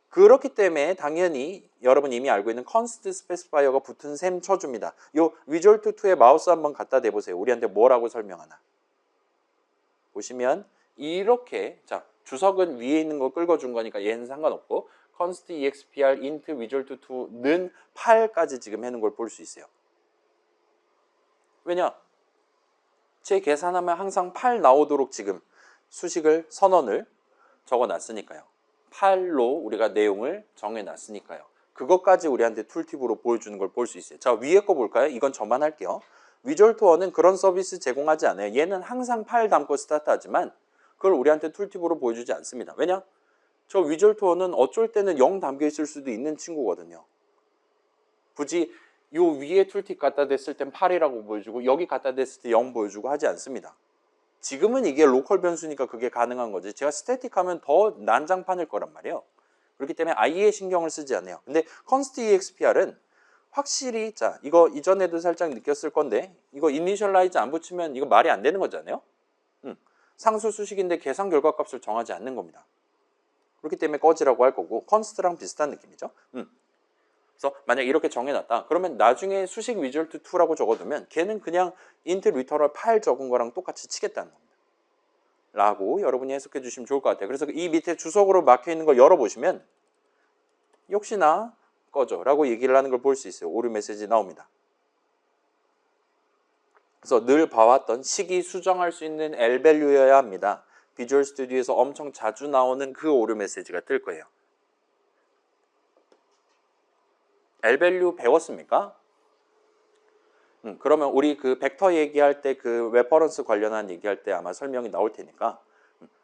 그렇기 때문에 당연히 여러분 이미 알고 있는 const specifier가 붙은 셈 쳐줍니다. 요 result2에 마우스 한번 갖다 대보세요. 우리한테 뭐라고 설명하나. 보시면 이렇게 자 주석은 위에 있는 거 긁어준 거니까 얘는 상관없고 const expr int result2는 8까지 지금 해놓은 걸 볼 수 있어요. 왜냐? 제 계산하면 항상 8 나오도록 지금 수식을 선언을 적어놨으니까요. 8로 우리가 내용을 정해놨으니까요. 그것까지 우리한테 툴팁으로 보여주는 걸 볼 수 있어요. 자, 위에 거 볼까요? 이건 저만 할게요. result1은 그런 서비스 제공하지 않아요. 얘는 항상 8 담고 스타트하지만 그걸 우리한테 툴팁으로 보여주지 않습니다. 왜냐? 저 result1은 어쩔 때는 0 담겨 있을 수도 있는 친구거든요. 굳이 요 위에 툴팁 갖다 댔을 땐 8이라고 보여주고 여기 갖다 댔을 때 0 보여주고 하지 않습니다. 지금은 이게 로컬 변수니까 그게 가능한 거지. 제가 스태틱 하면 더 난장판일 거란 말이에요. 그렇기 때문에 아예 신경을 쓰지 않아요. 근데 const expr은 확실히 자 이거 이전에도 살짝 느꼈을 건데 이거 initialize 안 붙이면 이거 말이 안 되는 거잖아요. 상수 수식인데 계산 결과값을 정하지 않는 겁니다. 그렇기 때문에 꺼지라고 할 거고 const랑 비슷한 느낌이죠. 그래서 만약 이렇게 정해놨다. 그러면 나중에 수식 result2라고 적어두면 걔는 그냥 int literal 8 적은 거랑 똑같이 치겠다는 겁니다. 라고 여러분이 해석해 주시면 좋을 것 같아요. 그래서 이 밑에 주석으로 막혀있는 거 열어보시면 역시나 꺼져 라고 얘기를 하는 걸 볼 수 있어요. 오류 메시지 나옵니다. 그래서 늘 봐왔던 식이 수정할 수 있는 L밸류여야 합니다. 비주얼 스튜디오에서 엄청 자주 나오는 그 오류 메시지가 뜰 거예요. L밸류 배웠습니까? 그러면 우리 그 벡터 얘기할 때 그 레퍼런스 관련한 얘기할 때 아마 설명이 나올 테니까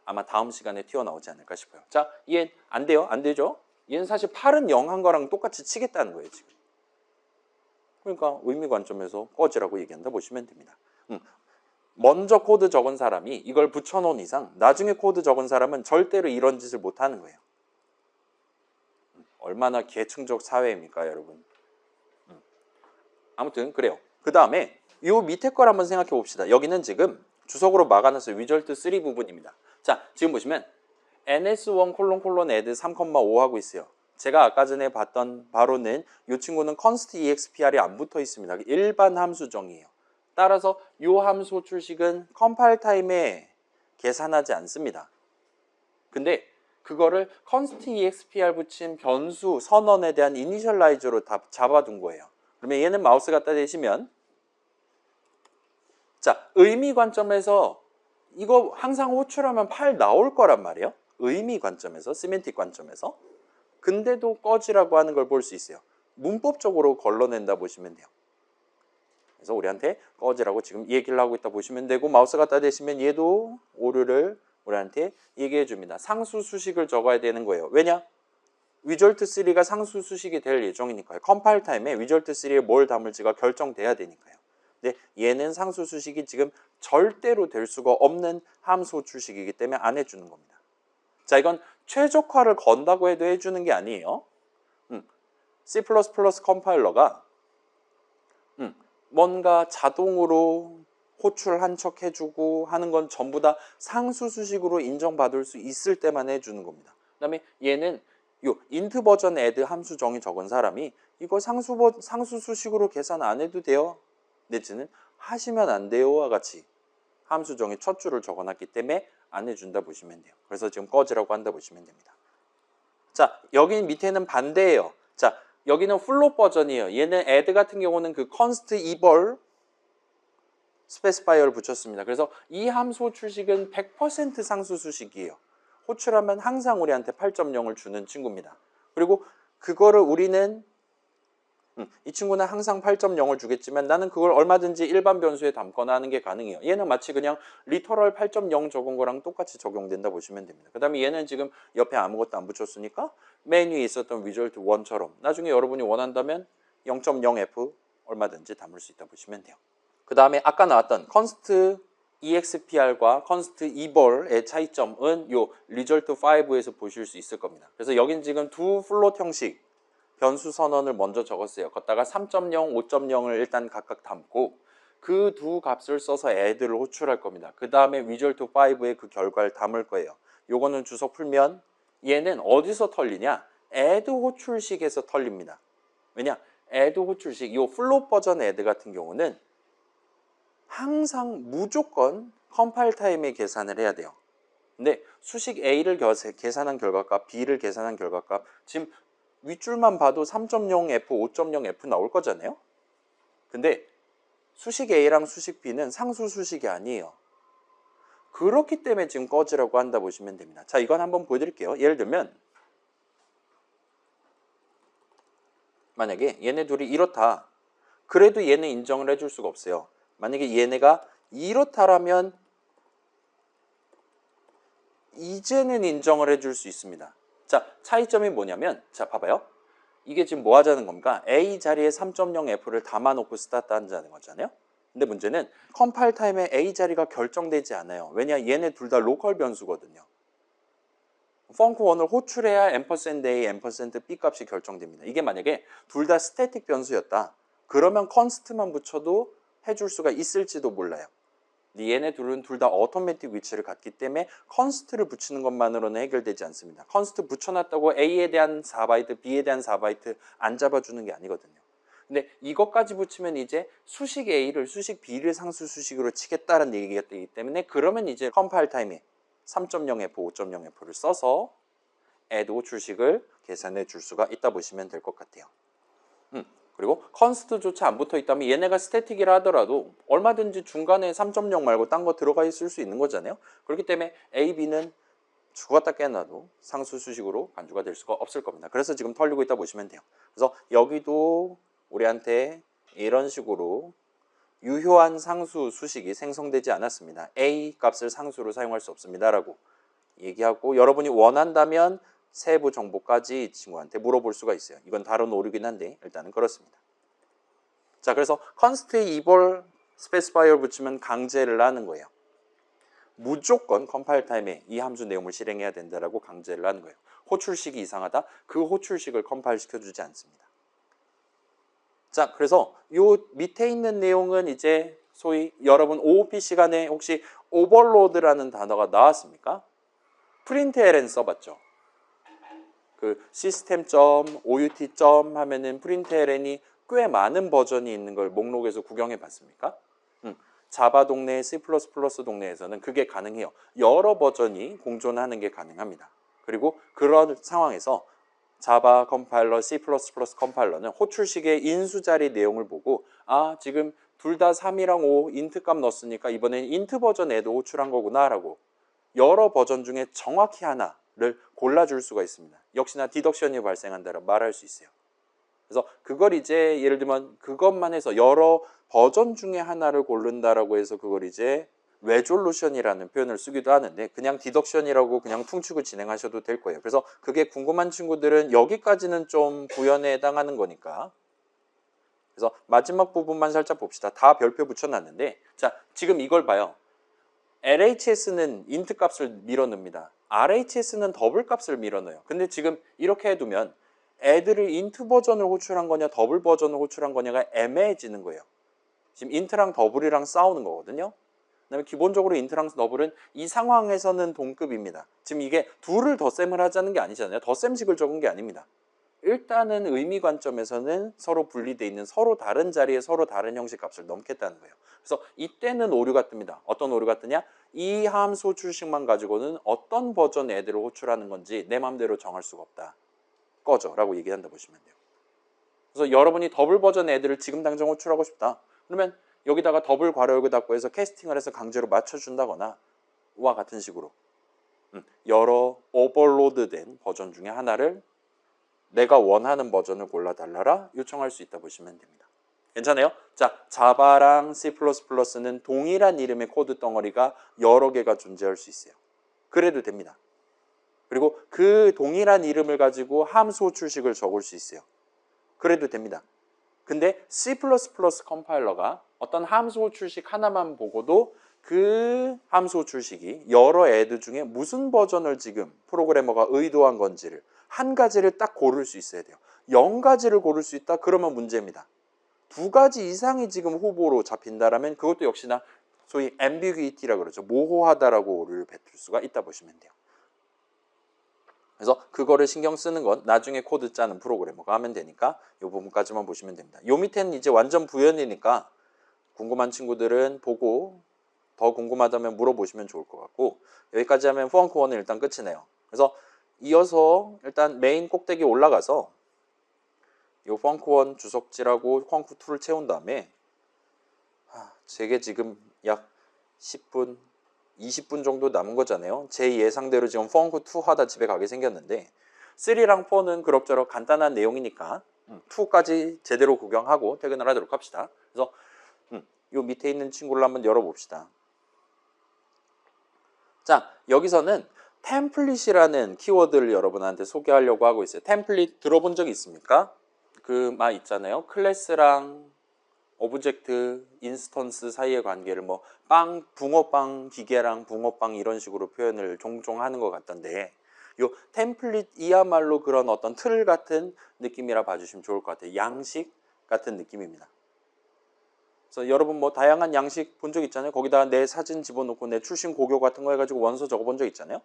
아마 다음 시간에 튀어나오지 않을까 싶어요. 자, 얘 안 돼요? 안 되죠? 얘는 사실 8은 0 한 거랑 똑같이 치겠다는 거예요, 지금. 그러니까 의미 관점에서 꺼지라고 얘기한다 보시면 됩니다. 먼저 코드 적은 사람이 이걸 붙여놓은 이상 나중에 코드 적은 사람은 절대로 이런 짓을 못하는 거예요. 얼마나 계층적 사회입니까, 여러분? 아무튼 그래요. 그 다음에 이 밑에 걸 한번 생각해 봅시다. 여기는 지금 주석으로 막아놨어요. result 3 부분입니다. 자, 지금 보시면 ns1: add 3,5 하고 있어요. 제가 아까 전에 봤던 바로는 이 친구는 const expr이 안 붙어 있습니다. 일반 함수정이에요. 따라서 이 함수 호출식은 컴파일 타임에 계산하지 않습니다. 근데 그거를 const expr 붙인 변수 선언에 대한 이니셜라이저로 다 잡아둔 거예요. 그러면 얘는 마우스 갖다 대시면 자, 의미 관점에서 이거 항상 호출하면 8 나올 거란 말이에요. 의미 관점에서, 시멘틱 관점에서. 근데도 꺼지라고 하는 걸 볼 수 있어요. 문법적으로 걸러낸다 보시면 돼요. 그래서 우리한테 꺼지라고 지금 얘기를 하고 있다 보시면 되고 마우스 갖다 대시면 얘도 오류를 우리한테 얘기해 줍니다. 상수 수식을 적어야 되는 거예요. 왜냐? result 3가 상수 수식이 될 예정이니까요. 컴파일 타임에 result 3에 뭘 담을지가 결정돼야 되니까요. 근데 얘는 상수 수식이 지금 절대로 될 수가 없는 함수 호출식이기 때문에 안 해주는 겁니다. 자, 이건 최적화를 건다고 해도 해주는 게 아니에요. C++ 컴파일러가 뭔가 자동으로 호출한 척 해주고 하는 건 전부 다 상수 수식으로 인정받을 수 있을 때만 해주는 겁니다. 그 다음에 얘는 요 int 버전 add 함수 정의 적은 사람이 이거 상수 수식으로 계산 안 해도 돼요. 내지는 하시면 안 돼요와 같이 함수 정의 첫 줄을 적어놨기 때문에 안 해준다 보시면 돼요. 그래서 지금 꺼지라고 한다 보시면 됩니다. 자, 여기 밑에는 반대예요. 자, 여기는 플롯 버전이에요. 얘는 add 같은 경우는 그 const eval 스페시파이어를 붙였습니다. 그래서 이 함수 호출식은 100% 상수 수식이에요. 호출하면 항상 우리한테 8.0을 주는 친구입니다. 그리고 그거를 우리는 이 친구는 항상 8.0을 주겠지만 나는 그걸 얼마든지 일반 변수에 담거나 하는 게 가능해요. 얘는 마치 그냥 리터럴 8.0 적은 거랑 똑같이 적용된다 보시면 됩니다. 그 다음에 얘는 지금 옆에 아무것도 안 붙였으니까 맨 위에 있었던 result 1처럼 나중에 여러분이 원한다면 0.0f 얼마든지 담을 수 있다 보시면 돼요. 그 다음에 아까 나왔던 const expr과 const eval의 차이점은 요 result 5에서 보실 수 있을 겁니다. 그래서 여긴 지금 두 플롯 형식 변수 선언을 먼저 적었어요. 걷다가 3.0, 5.0을 일단 각각 담고 그 두 값을 써서 add를 호출할 겁니다. 그 다음에 result 5의 그 결과를 담을 거예요. 요거는 주석 풀면 얘는 어디서 털리냐? add 호출식에서 털립니다. 왜냐? add 호출식, 요 플롯 버전 add 같은 경우는 항상 무조건 컴파일 타임에 계산을 해야 돼요. 근데 수식 A를 계산한 결과값, B를 계산한 결과값 지금 윗줄만 봐도 3.0F, 5.0F 나올 거잖아요. 근데 수식 A랑 수식 B는 상수 수식이 아니에요. 그렇기 때문에 지금 꺼지라고 한다 보시면 됩니다. 자, 이건 한번 보여드릴게요. 예를 들면 만약에 얘네 둘이 이렇다. 그래도 얘는 인정을 해줄 수가 없어요. 만약에 얘네가 이렇다라면 이제는 인정을 해줄 수 있습니다. 자, 차이점이 뭐냐면 자, 봐봐요. 이게 지금 뭐 하자는 겁니까? A 자리에 3.0F를 담아놓고 스타트 하자는 거잖아요. 근데 문제는 컴파일 타임에 A 자리가 결정되지 않아요. 왜냐? 얘네 둘 다 로컬 변수거든요. 펑크1을 호출해야 $A, $B 값이 결정됩니다. 이게 만약에 둘 다 스태틱 변수였다. 그러면 컨스트만 붙여도 해줄 수가 있을지도 몰라요. 얘네 둘은 둘 다 어토매틱 위치를 갖기 때문에 컨스트를 붙이는 것만으로는 해결되지 않습니다. 컨스트 붙여놨다고 A에 대한 4바이트, B에 대한 4바이트 안 잡아주는 게 아니거든요. 근데 이것까지 붙이면 이제 수식 A를 수식 B를 상수 수식으로 치겠다는 얘기가 되기 때문에 그러면 이제 컴파일 타임에 3.0F, 5.0F를 써서 add 호출식을 계산해 줄 수가 있다 보시면 될 것 같아요. 그리고 컨스트조차 안 붙어 있다면 얘네가 스태틱이라 하더라도 얼마든지 중간에 3.0 말고 딴 거 들어가 있을 수 있는 거잖아요. 그렇기 때문에 A, B는 죽었다 깨어나도 상수 수식으로 간주가 될 수가 없을 겁니다. 그래서 지금 털리고 있다 보시면 돼요. 그래서 여기도 우리한테 이런 식으로 유효한 상수 수식이 생성되지 않았습니다. A 값을 상수로 사용할 수 없습니다 라고 얘기하고 여러분이 원한다면 세부 정보까지 이 친구한테 물어볼 수가 있어요. 이건 다른 오류긴 한데 일단은 그렇습니다. 자, 그래서 const에 eval specifier 붙이면 강제를 하는 거예요. 무조건 컴파일 타임에 이 함수 내용을 실행해야 된다라고 강제를 하는 거예요. 호출식이 이상하다? 그 호출식을 컴파일 시켜주지 않습니다. 자, 그래서 요 밑에 있는 내용은 이제 소위 여러분 OOP 시간에 혹시 오버로드라는 단어가 나왔습니까? 프린트LN 써봤죠? 그 시스템.out. 하면은 프린트LN이 꽤 많은 버전이 있는 걸 목록에서 구경해 봤습니까? 자바 동네, C++ 동네에서는 그게 가능해요. 여러 버전이 공존하는 게 가능합니다. 그리고 그런 상황에서 자바 컴파일러, C++ 컴파일러는 호출식의 인수자리 내용을 보고 아, 지금 둘 다 3이랑 5 인트 값 넣었으니까 이번엔 인트 버전에도 호출한 거구나 라고 여러 버전 중에 정확히 하나를 골라줄 수가 있습니다. 역시나 디덕션이 발생한다라고 말할 수 있어요. 그래서 그걸 이제 예를 들면 그것만 해서 여러 버전 중에 하나를 고른다라고 해서 그걸 이제 레졸루션이라는 표현을 쓰기도 하는데 그냥 디덕션이라고 그냥 퉁치고 진행하셔도 될 거예요. 그래서 그게 궁금한 친구들은 여기까지는 좀 구현에 해당하는 거니까 그래서 마지막 부분만 살짝 봅시다. 다 별표 붙여놨는데 자, 지금 이걸 봐요. LHS는 인트 값을 밀어넣습니다. RHS는 더블 값을 밀어넣어요. 근데 지금 이렇게 해두면 애들을 인트 버전을 호출한 거냐 더블 버전을 호출한 거냐가 애매해지는 거예요. 지금 인트랑 더블이랑 싸우는 거거든요. 그다음에 기본적으로 인트랑 더블은 이 상황에서는 동급입니다. 지금 이게 둘을 덧셈을 하자는 게 아니잖아요. 덧셈식을 적은 게 아닙니다. 일단은 의미 관점에서는 서로 분리되어 있는 서로 다른 자리에 서로 다른 형식 값을 넣겠다는 거예요. 그래서 이때는 오류가 뜹니다. 어떤 오류가 뜨냐? 이 함수 호출식만 가지고는 어떤 버전의 애들을 호출하는 건지 내 마음대로 정할 수가 없다. 꺼져 라고 얘기한다 보시면 돼요. 그래서 여러분이 더블 버전의 애들을 지금 당장 호출하고 싶다. 그러면 여기다가 더블 괄호 열고 닫고 해서 캐스팅을 해서 강제로 맞춰준다거나 와 같은 식으로 여러 오버로드된 버전 중에 하나를 내가 원하는 버전을 골라달라라 요청할 수 있다 보시면 됩니다. 괜찮아요? 자, 자바랑 C++는 동일한 이름의 코드 덩어리가 여러 개가 존재할 수 있어요. 그래도 됩니다. 그리고 그 동일한 이름을 가지고 함수 호출식을 적을 수 있어요. 그래도 됩니다. 근데 C++ 컴파일러가 어떤 함수 호출식 하나만 보고도 그 함수 호출식이 여러 애들 중에 무슨 버전을 지금 프로그래머가 의도한 건지를 한 가지를 딱 고를 수 있어야 돼요. 0가지를 고를 수 있다? 그러면 문제입니다. 2가지 이상이 지금 후보로 잡힌다라면 그것도 역시나 소위 ambiguity라고 그러죠. 모호하다라고 오류를 뱉을 수가 있다 보시면 돼요. 그래서 그거를 신경 쓰는 건 나중에 코드 짜는 프로그래머가 하면 되니까 이 부분까지만 보시면 됩니다. 요 밑에는 이제 완전 부연이니까 궁금한 친구들은 보고 더 궁금하다면 물어보시면 좋을 것 같고 여기까지 하면 펑크 1은 일단 끝이네요. 그래서 이어서 일단 메인 꼭대기 올라가서 이 펑크 1 주석지라고 펑크 2를 채운 다음에 제게 지금 약 10분 20분 정도 남은 거잖아요. 제 예상대로 지금 펑크 2 하다 집에 가게 생겼는데 3랑 4는 그럭저럭 간단한 내용이니까 2까지 제대로 구경하고 퇴근을 하도록 합시다. 그래서 요 밑에 있는 친구를 한번 열어봅시다. 자, 여기서는 템플릿이라는 키워드를 여러분한테 소개하려고 하고 있어요. 템플릿 들어본 적 있습니까? 그 말 있잖아요. 클래스랑 오브젝트, 인스턴스 사이의 관계를 뭐 붕어빵 기계랑 붕어빵 이런 식으로 표현을 종종 하는 것 같던데 요 템플릿이야말로 그런 어떤 틀 같은 느낌이라 봐주시면 좋을 것 같아요. 양식 같은 느낌입니다. 그래서 여러분 뭐 다양한 양식 본 적 있잖아요. 거기다 내 사진 집어넣고 내 출신 고교 같은 거 해가지고 원서 적어본 적 있잖아요.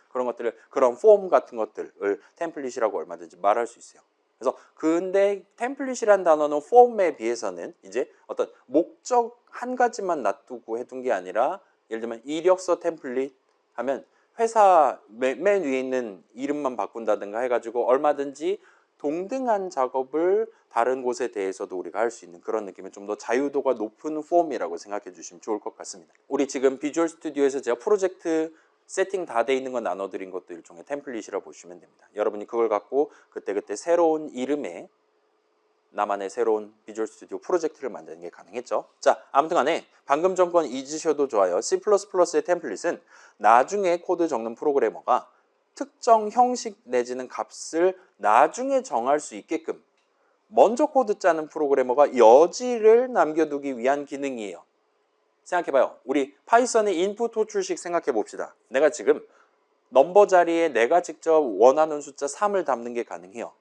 그런 것들을 그런 폼 같은 것들을 템플릿이라고 얼마든지 말할 수 있어요. 그래서 근데 템플릿이란 단어는 폼에 비해서는 이제 어떤 목적 한 가지만 놔두고 해둔 게 아니라 예를 들면 이력서 템플릿 하면 회사 맨 위에 있는 이름만 바꾼다든가 해가지고 얼마든지 동등한 작업을 다른 곳에 대해서도 우리가 할 수 있는 그런 느낌의 좀 더 자유도가 높은 폼이라고 생각해 주시면 좋을 것 같습니다. 우리 지금 비주얼 스튜디오에서 제가 프로젝트 세팅 다 돼 있는 거 나눠드린 것도 일종의 템플릿이라고 보시면 됩니다. 여러분이 그걸 갖고 그때그때 새로운 이름의 나만의 새로운 비주얼 스튜디오 프로젝트를 만드는 게 가능했죠. 자, 아무튼 간에 방금 전 건 잊으셔도 좋아요. C++의 템플릿은 나중에 코드 적는 프로그래머가 특정 형식 내지는 값을 나중에 정할 수 있게끔 먼저 코드 짜는 프로그래머가 여지를 남겨두기 위한 기능이에요. 생각해봐요. 우리 파이썬의 인풋 호출식 생각해 봅시다. 내가 지금 넘버 자리에 내가 직접 원하는 숫자 3을 담는 게 가능해요.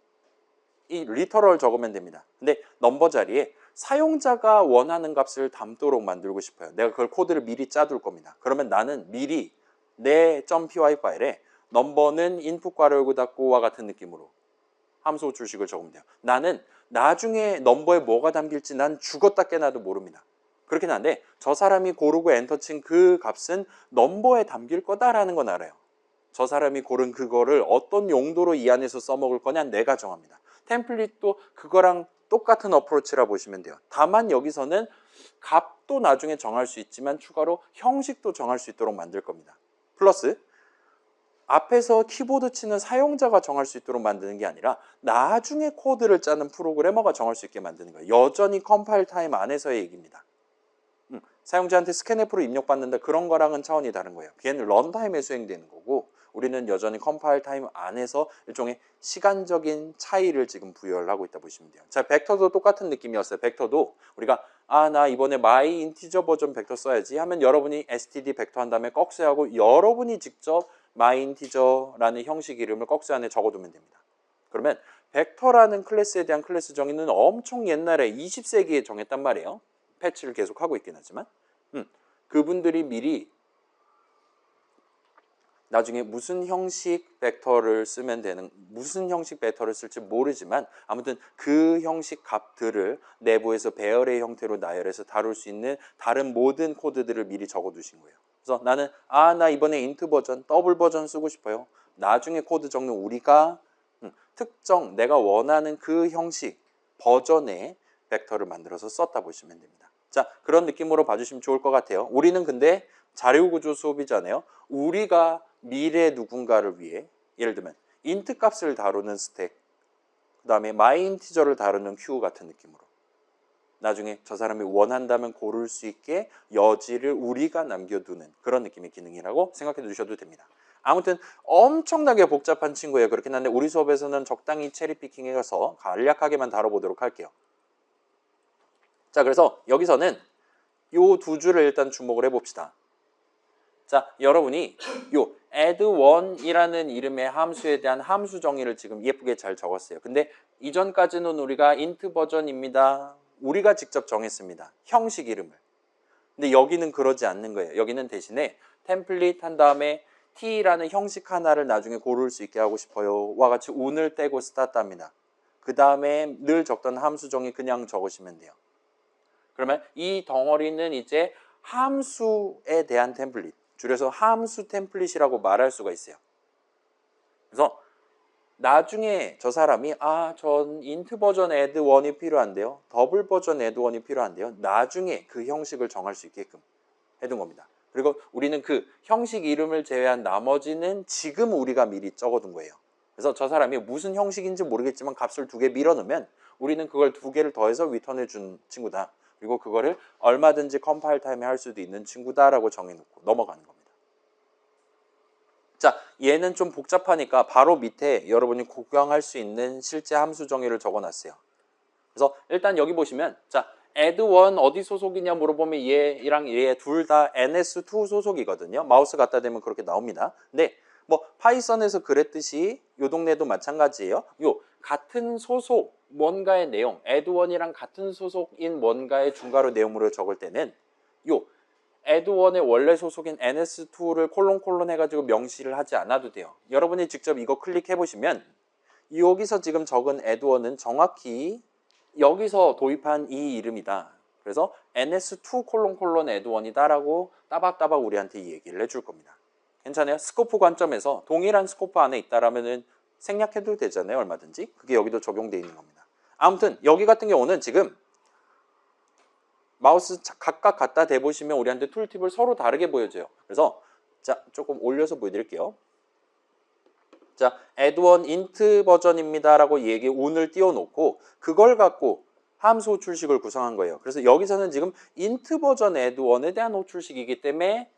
이 리터럴 적으면 됩니다. 근데 넘버 자리에 사용자가 원하는 값을 담도록 만들고 싶어요. 내가 그걸 코드를 미리 짜둘 겁니다. 그러면 나는 미리 내 .py 파일에 넘버는 인풋 괄호 열고 닫고와 같은 느낌으로 함수 호출식을 적으면 돼요. 나는 나중에 넘버에 뭐가 담길지 난 죽었다 깨나도 모릅니다. 그렇긴 한데 저 사람이 고르고 엔터 친 그 값은 넘버에 담길 거다라는 건 알아요. 저 사람이 고른 그거를 어떤 용도로 이 안에서 써먹을 거냐 내가 정합니다. 템플릿도 그거랑 똑같은 어프로치라 보시면 돼요. 다만 여기서는 값도 나중에 정할 수 있지만 추가로 형식도 정할 수 있도록 만들 겁니다. 플러스 앞에서 키보드 치는 사용자가 정할 수 있도록 만드는 게 아니라 나중에 코드를 짜는 프로그래머가 정할 수 있게 만드는 거예요. 여전히 컴파일 타임 안에서의 얘기입니다. 사용자한테 스캔F로 입력받는다 그런 거랑은 차원이 다른 거예요. 걔는 런타임에 수행되는 거고 우리는 여전히 컴파일 타임 안에서 일종의 시간적인 차이를 지금 부여를 하고 있다 보시면 돼요. 자, 벡터도 똑같은 느낌이었어요. 벡터도 우리가 나 이번에 my 인티저 버전 벡터 써야지 하면 여러분이 std 벡터 한 다음에 꺽쇠 하고 여러분이 직접 my 인티저라는 형식 이름을 꺽쇠 안에 적어두면 됩니다. 그러면 벡터라는 클래스에 대한 클래스 정의는 엄청 옛날에 20세기에 정했단 말이에요. 패치를 계속 하고 있긴 하지만 그분들이 미리 나중에 무슨 형식 벡터를 쓰면 되는, 무슨 형식 벡터를 쓸지 모르지만 아무튼 그 형식 값들을 내부에서 배열의 형태로 나열해서 다룰 수 있는 다른 모든 코드들을 미리 적어 두신 거예요. 그래서 나는 나 이번에 인트 버전, 더블 버전 쓰고 싶어요. 나중에 코드 적는 우리가 특정 내가 원하는 그 형식 버전의 벡터를 만들어서 썼다 보시면 됩니다. 자, 그런 느낌으로 봐주시면 좋을 것 같아요. 우리는 근데 자료구조 수업이잖아요. 우리가 미래 누군가를 위해 예를 들면 인트 값을 다루는 스택, 그 다음에 myInteger를 다루는 q 같은 느낌으로 나중에 저 사람이 원한다면 고를 수 있게 여지를 우리가 남겨두는 그런 느낌의 기능이라고 생각해 주셔도 됩니다. 아무튼 엄청나게 복잡한 친구예요. 그렇긴 한데 우리 수업에서는 적당히 체리피킹해서 간략하게만 다뤄보도록 할게요. 자, 그래서 여기서는 요 두 줄을 일단 주목을 해봅시다. 자, 여러분이 요 add1이라는 이름의 함수에 대한 함수 정의를 지금 예쁘게 잘 적었어요. 근데 이전까지는 우리가 int 버전입니다. 우리가 직접 정했습니다. 형식 이름을. 근데 여기는 그러지 않는 거예요. 여기는 대신에 템플릿 한 다음에 t라는 형식 하나를 나중에 고를 수 있게 하고 싶어요. 와 같이 운을 떼고 스타트합니다. 그 다음에 늘 적던 함수 정의 그냥 적으시면 돼요. 그러면 이 덩어리는 이제 함수에 대한 템플릿, 줄여서 함수 템플릿이라고 말할 수가 있어요. 그래서 나중에 저 사람이 전 인트 버전 add1이 필요한데요. 더블 버전 add1이 필요한데요. 나중에 그 형식을 정할 수 있게끔 해둔 겁니다. 그리고 우리는 그 형식 이름을 제외한 나머지는 지금 우리가 미리 적어둔 거예요. 그래서 저 사람이 무슨 형식인지 모르겠지만 값을 2개 밀어넣으면 우리는 그걸 2개를 더해서 리턴해 준 친구다. 그리고 그거를 얼마든지 컴파일 타임에 할 수도 있는 친구다라고 정해놓고 넘어가는 겁니다. 자, 얘는 좀 복잡하니까 바로 밑에 여러분이 구경할 수 있는 실제 함수 정의를 적어놨어요. 그래서 일단 여기 보시면 자, add1 어디 소속이냐 물어보면 얘랑 얘 둘 다 ns2 소속이거든요. 마우스 갖다 대면 그렇게 나옵니다. 근데 뭐 파이썬에서 그랬듯이 요 동네도 마찬가지예요. 요 같은 소속 뭔가의 내용, add1이랑 같은 소속인 뭔가의 중괄호 내용물을 적을 때는 요 add1의 원래 소속인 ns2를 콜론 해가지고 명시를 하지 않아도 돼요. 여러분이 직접 이거 클릭해 보시면 여기서 지금 적은 add1은 정확히 여기서 도입한 이 이름이다. 그래서 ns2 add1이다 라고 따박따박 우리한테 이 얘기를 해줄 겁니다. 괜찮아요? 스코프 관점에서 동일한 스코프 안에 있다라면은 생략해도 되잖아요. 얼마든지. 그게 여기도 적용되어 있는 겁니다. 아무튼 여기 같은 경우는 지금 마우스 각각 갖다 대보시면 우리한테 툴팁을 서로 다르게 보여줘요. 그래서 자, 조금 올려서 보여드릴게요. 자, add1 int 버전입니다 라고 얘기 운을 띄워놓고 그걸 갖고 함수 호출식을 구성한 거예요. 그래서 여기서는 지금 int 버전 add1에 대한 호출식이기 때문에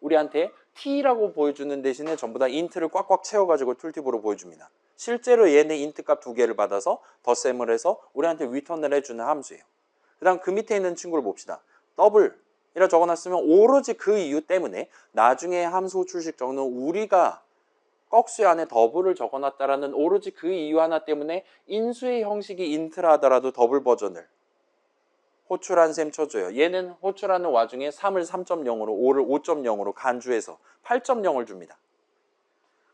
우리한테 t라고 보여주는 대신에 전부 다 int를 꽉꽉 채워가지고 툴팁으로 보여줍니다. 실제로 얘네 int 값 2개를 받아서 덧셈을 해서 우리한테 리턴을 해주는 함수예요. 그 다음 그 밑에 있는 친구를 봅시다. 더블이라 적어놨으면 오로지 그 이유 때문에 나중에 함수 호출식 적는 우리가 꺽수 안에 더블을 적어놨다라는 오로지 그 이유 하나 때문에 인수의 형식이 인트라 하더라도 더블 버전을 호출한 셈 쳐줘요. 얘는 호출하는 와중에 3을 3.0으로 5를 5.0으로 간주해서 8.0을 줍니다.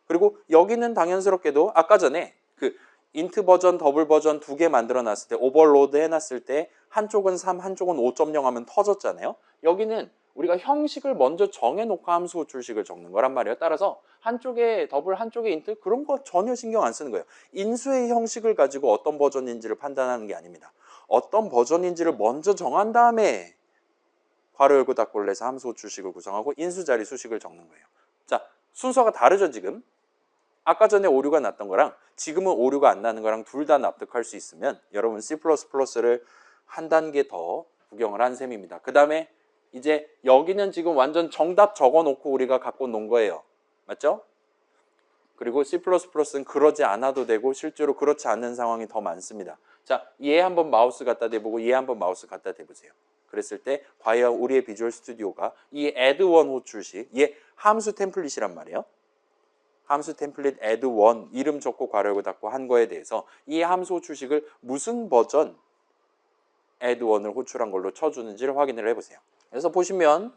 그리고 여기는 당연스럽게도 아까 전에 그 인트 버전, 더블 버전 2개 만들어 놨을 때 오버로드 해놨을 때 한쪽은 3, 한쪽은 5.0 하면 터졌잖아요. 여기는 우리가 형식을 먼저 정해놓고 함수 호출식을 적는 거란 말이에요. 따라서 한쪽에 더블, 한쪽에 인트 그런 거 전혀 신경 안 쓰는 거예요. 인수의 형식을 가지고 어떤 버전인지를 판단하는 게 아닙니다. 어떤 버전인지를 먼저 정한 다음에 괄호 열고 닫고를 해서 함수 호출식을 구성하고 인수 자리 수식을 적는 거예요. 자, 순서가 다르죠 지금? 아까 전에 오류가 났던 거랑 지금은 오류가 안 나는 거랑 둘 다 납득할 수 있으면 여러분 C++를 한 단계 더 구경을 한 셈입니다. 그 다음에 이제 여기는 지금 완전 정답 적어놓고 우리가 갖고 논 거예요. 맞죠? 그리고 C++는 그러지 않아도 되고 실제로 그렇지 않은 상황이 더 많습니다. 자, 얘 한번 마우스 갖다 대보고 얘 한번 마우스 갖다 대보세요. 그랬을 때 과연 우리의 비주얼 스튜디오가 이 add1 호출식, 얘 함수 템플릿이란 말이에요. 함수 템플릿 add1 이름 적고 괄호 열고 닫고 한 거에 대해서 이 함수 호출식을 무슨 버전 add1을 호출한 걸로 쳐주는지를 확인을 해보세요. 그래서 보시면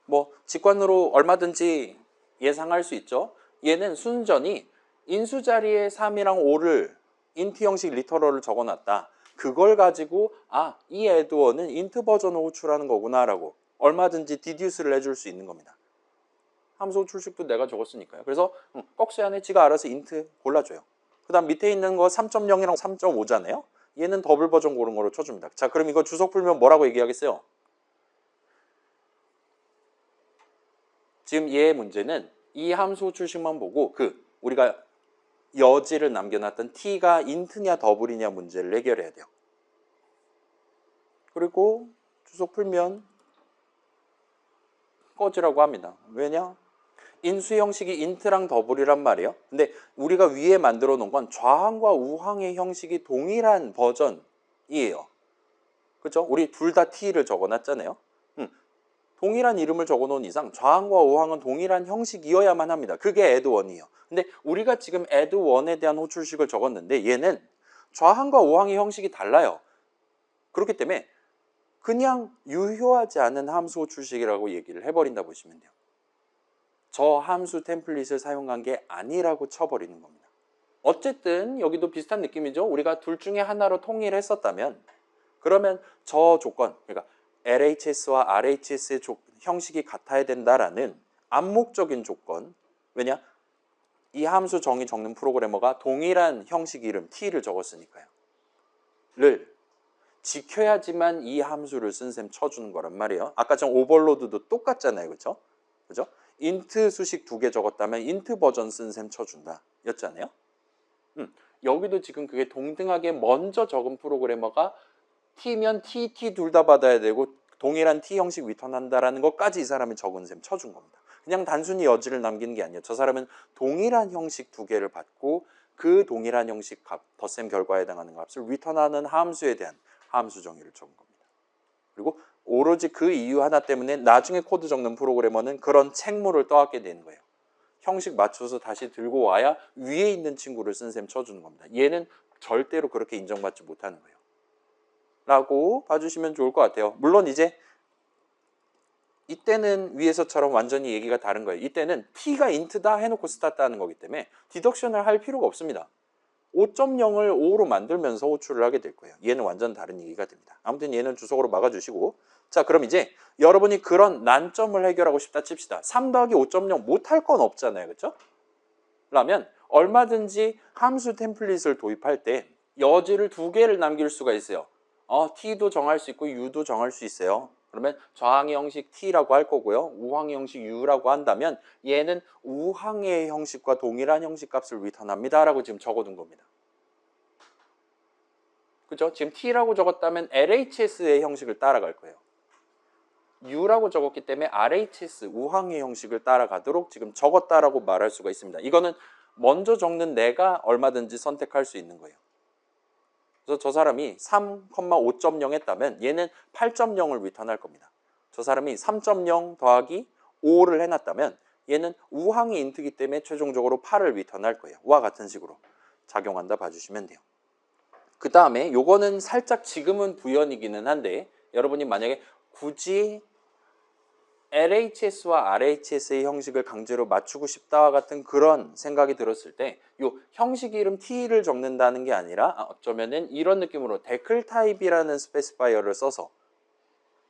뭐 직관으로 얼마든지 예상할 수 있죠. 얘는 순전히 인수 자리에 3이랑 5를 인트 형식 리터럴을 적어놨다. 그걸 가지고 이 에드원은 인트 버전을 호출하는 거구나라고 얼마든지 디듀스를 해줄 수 있는 겁니다. 함수 호출식도 내가 적었으니까요. 그래서 꺽쇠 안에 지가 알아서 인트 골라줘요. 그 다음 밑에 있는 거 3.0이랑 3.5잖아요. 얘는 더블 버전 고른 거로 쳐줍니다. 자, 그럼 이거 주석 풀면 뭐라고 얘기하겠어요? 지금 얘의 문제는 이 함수 호출식만 보고 우리가 여지를 남겨놨던 t가 인트냐 더블이냐 문제를 해결해야 돼요. 그리고 주석 풀면 꺼지라고 합니다. 왜냐? 인수 형식이 인트랑 더블이란 말이에요. 근데 우리가 위에 만들어 놓은 건 좌항과 우항의 형식이 동일한 버전이에요. 그렇죠? 우리 둘 다 t를 적어놨잖아요. 동일한 이름을 적어놓은 이상 좌항과 우항은 동일한 형식이어야만 합니다. 그게 add1이에요. 근데 우리가 지금 add1에 대한 호출식을 적었는데 얘는 좌항과 우항의 형식이 달라요. 그렇기 때문에 그냥 유효하지 않은 함수 호출식이라고 얘기를 해버린다 보시면 돼요. 저 함수 템플릿을 사용한 게 아니라고 쳐버리는 겁니다. 어쨌든 여기도 비슷한 느낌이죠. 우리가 둘 중에 하나로 통일했었다면 그러면 저 조건, 그러니까 LHS와 RHS의 형식이 같아야 된다라는 암묵적인 조건. 왜냐? 이 함수 정의 적는 프로그래머가 동일한 형식 이름 t를 적었으니까요. 를 지켜야지만 이 함수를 쓴 셈 쳐주는 거란 말이에요. 아까 전 오버로드도 똑같잖아요. 그렇죠? 그죠? 인트 수식 2개 적었다면 인트 버전 쓴 셈 쳐준다 였잖아요. 여기도 지금 그게 동등하게 먼저 적은 프로그래머가 t면 t 둘 다 받아야 되고 동일한 t 형식 리턴한다라는 것까지 이 사람이 적은 셈 쳐준 겁니다. 그냥 단순히 여지를 남기는 게 아니에요. 저 사람은 동일한 형식 2개를 받고 그 동일한 형식 값, 덧셈 결과에 해당하는 값을 리턴하는 함수에 대한 함수 정의를 적은 겁니다. 그리고 오로지 그 이유 하나 때문에 나중에 코드 적는 프로그래머는 그런 책무를 떠안게 되는 거예요. 형식 맞춰서 다시 들고 와야 위에 있는 친구를 쓴 셈 쳐주는 겁니다. 얘는 절대로 그렇게 인정받지 못하는 거예요. 라고 봐주시면 좋을 것 같아요. 물론 이제 이때는 위에서처럼 완전히 얘기가 다른 거예요. 이때는 t가 int다 해놓고 스타트 하는 거기 때문에 디덕션을 할 필요가 없습니다. 5.0을 5로 만들면서 호출을 하게 될 거예요. 얘는 완전 다른 얘기가 됩니다. 아무튼 얘는 주석으로 막아주시고, 자, 그럼 이제 여러분이 그런 난점을 해결하고 싶다 칩시다. 3 더하기 5.0 못할 건 없잖아요. 그렇죠? 라면 얼마든지 함수 템플릿을 도입할 때 여지를 2개를 남길 수가 있어요. t도 정할 수 있고 u도 정할 수 있어요. 그러면 좌항의 형식 t라고 할 거고요. 우항의 형식 u라고 한다면 얘는 우항의 형식과 동일한 형식 값을 리턴합니다 라고 지금 적어둔 겁니다. 그죠? 지금 t라고 적었다면 LHS의 형식을 따라갈 거예요. u라고 적었기 때문에 RHS, 우항의 형식을 따라가도록 지금 적었다라고 말할 수가 있습니다. 이거는 먼저 적는 내가 얼마든지 선택할 수 있는 거예요. 그래서 저 사람이 3,5.0 했다면 얘는 8.0을 리턴할 겁니다. 저 사람이 3.0 더하기 5를 해놨다면 얘는 우항이 인트기 때문에 최종적으로 8을 리턴할 거예요. 와 같은 식으로 작용한다 봐주시면 돼요. 그 다음에 요거는 살짝 지금은 부연이기는 한데 여러분이 만약에 굳이 LHS와 RHS의 형식을 강제로 맞추고 싶다와 같은 그런 생각이 들었을 때 이 형식 이름 t를 적는다는 게 아니라 어쩌면은 이런 느낌으로 데클 타입이라는 스페시파이어를 써서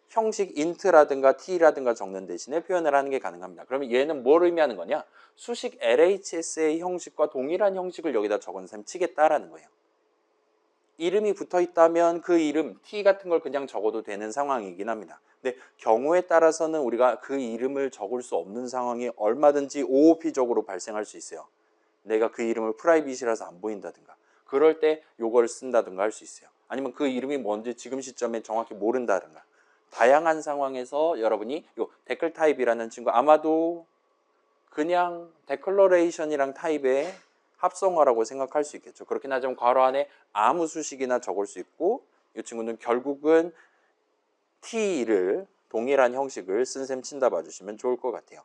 형식 int라든가 t라든가 적는 대신에 표현을 하는 게 가능합니다. 그러면 얘는 뭘 의미하는 거냐? 수식 LHS의 형식과 동일한 형식을 여기다 적은 셈 치겠다라는 거예요. 이름이 붙어 있다면 그 이름 t 같은 걸 그냥 적어도 되는 상황이긴 합니다. 근데 경우에 따라서는 우리가 그 이름을 적을 수 없는 상황이 얼마든지 OOP적으로 발생할 수 있어요. 내가 그 이름을 프라이빗이라서 안 보인다든가 그럴 때 요걸 쓴다든가 할 수 있어요. 아니면 그 이름이 뭔지 지금 시점에 정확히 모른다든가 다양한 상황에서 여러분이 요 데클 타입이라는 친구 아마도 그냥 데클러레이션이랑 타입의 합성어라고 생각할 수 있겠죠. 그렇긴 하지만 괄호 안에 아무 수식이나 적을 수 있고 이 친구는 결국은 t를 동일한 형식을 쓴 셈 친다 봐주시면 좋을 것 같아요.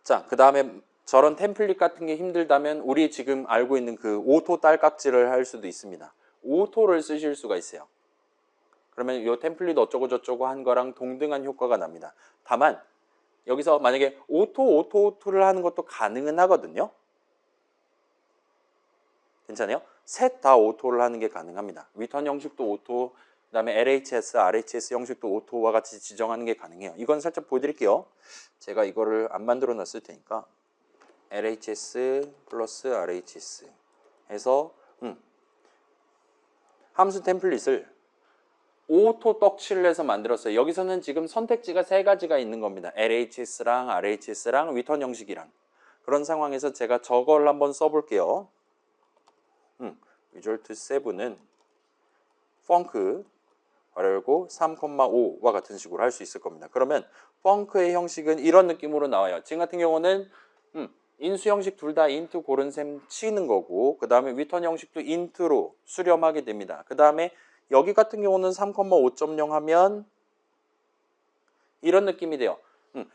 자, 그 다음에 저런 템플릿 같은 게 힘들다면 우리 지금 알고 있는 그 오토 딸깍질을 할 수도 있습니다. 오토를 쓰실 수가 있어요. 그러면 이 템플릿 어쩌고 저쩌고 한 거랑 동등한 효과가 납니다. 다만 여기서 만약에 오토를 하는 것도 가능은 하거든요. 괜찮아요? 셋 다 오토를 하는 게 가능합니다. 리턴 형식도 오토, 그 다음에 LHS, RHS 형식도 오토와 같이 지정하는 게 가능해요. 이건 살짝 보여드릴게요. 제가 이거를 안 만들어 놨을 테니까 LHS 플러스 RHS 해서 함수 템플릿을 오토 떡칠을 해서 만들었어요. 여기서는 지금 선택지가 세 가지가 있는 겁니다. LHS랑 RHS랑 리턴 형식이랑. 그런 상황에서 제가 저걸 한번 써볼게요. result 7은 펑크 열고 3,5와 같은 식으로 할 수 있을 겁니다. 그러면 펑크의 형식은 이런 느낌으로 나와요. 지금 같은 경우는 인수 형식 둘 다 인트 고른 셈 치는 거고, 그 다음에 리턴 형식도 인트로 수렴하게 됩니다. 그 다음에 여기 같은 경우는 3,5.0 하면 이런 느낌이 돼요.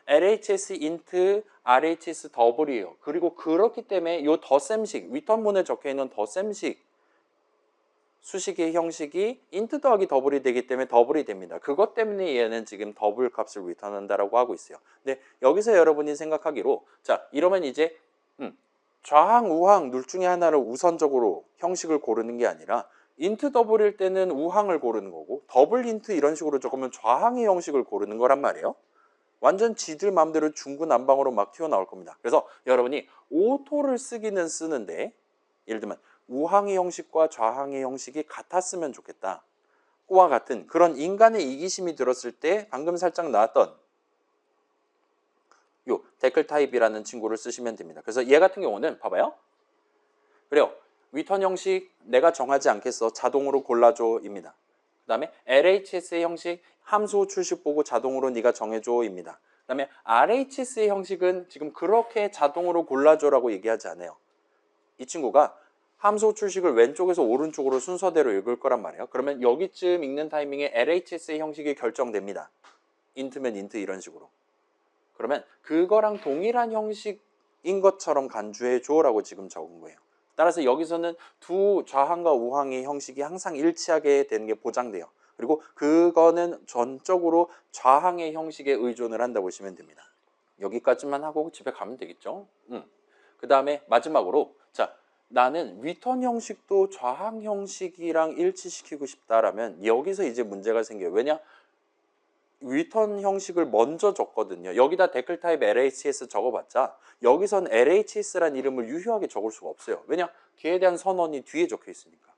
LHS 인트 RHS 더블이에요. 그리고 그렇기 때문에 이 덧셈식, 리턴문에 적혀 있는 덧셈식 수식의 형식이 인트 더하기 더블이 되기 때문에 더블이 됩니다. 그것 때문에 얘는 지금 더블 값을 리턴한다라고 하고 있어요. 근데 여기서 여러분이 생각하기로, 자, 이러면 이제 좌항, 우항 둘 중에 하나를 우선적으로 형식을 고르는 게 아니라 인트 더블일 때는 우항을 고르는 거고, 더블 인트 이런 식으로 적으면 좌항의 형식을 고르는 거란 말이에요. 완전 지들 마음대로 중구난방으로 막 튀어나올 겁니다. 그래서 여러분이 오토를 쓰기는 쓰는데, 예를 들면 우항의 형식과 좌항의 형식이 같았으면 좋겠다. 와 같은 그런 인간의 이기심이 들었을 때 방금 살짝 나왔던 요 댓글 타입이라는 친구를 쓰시면 됩니다. 그래서 얘 같은 경우는 봐봐요. 그래요. 리턴 형식 내가 정하지 않겠어. 자동으로 골라줘입니다. 그 다음에 LHS의 형식 함수 출식 보고 자동으로 네가 정해줘입니다. 그 다음에 RHS의 형식은 지금 그렇게 자동으로 골라줘라고 얘기하지 않아요. 이 친구가 함수 출식을 왼쪽에서 오른쪽으로 순서대로 읽을 거란 말이에요. 그러면 여기쯤 읽는 타이밍에 LHS의 형식이 결정됩니다. 인트면 인트 이런 식으로. 그러면 그거랑 동일한 형식인 것처럼 간주해 줘라고 지금 적은 거예요. 따라서 여기서는 두 좌항과 우항의 형식이 항상 일치하게 되는 게 보장돼요. 그리고 그거는 전적으로 좌항의 형식에 의존을 한다고 보시면 됩니다. 여기까지만 하고 집에 가면 되겠죠. 그 다음에 마지막으로, 자, 나는 리턴 형식도 좌항 형식이랑 일치시키고 싶다라면 여기서 이제 문제가 생겨요. 왜냐? 리턴 형식을 먼저 줬거든요. 여기다 댓글 타입 LHS 적어봤자 여기선 LHS란 이름을 유효하게 적을 수가 없어요. 왜냐? 걔에 대한 선언이 뒤에 적혀 있으니까.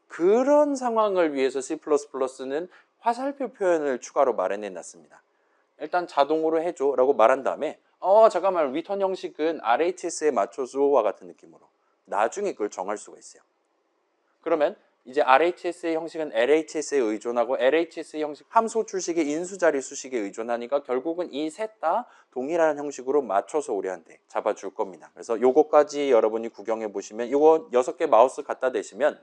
그런 상황을 위해서 C++는 화살표 표현을 추가로 마련해 놨습니다. 일단 자동으로 해줘 라고 말한 다음에 잠깐만, 리턴 형식은 RHS에 맞춰줘와 같은 느낌으로 나중에 그걸 정할 수가 있어요. 그러면 이제 RHS의 형식은 LHS에 의존하고 LHS의 형식 함수 출식의 인수자리 수식에 의존하니까 결국은 이 셋 다 동일한 형식으로 맞춰서 우리한테 잡아줄 겁니다. 그래서 요거까지 여러분이 구경해 보시면, 요거 6개 마우스 갖다 대시면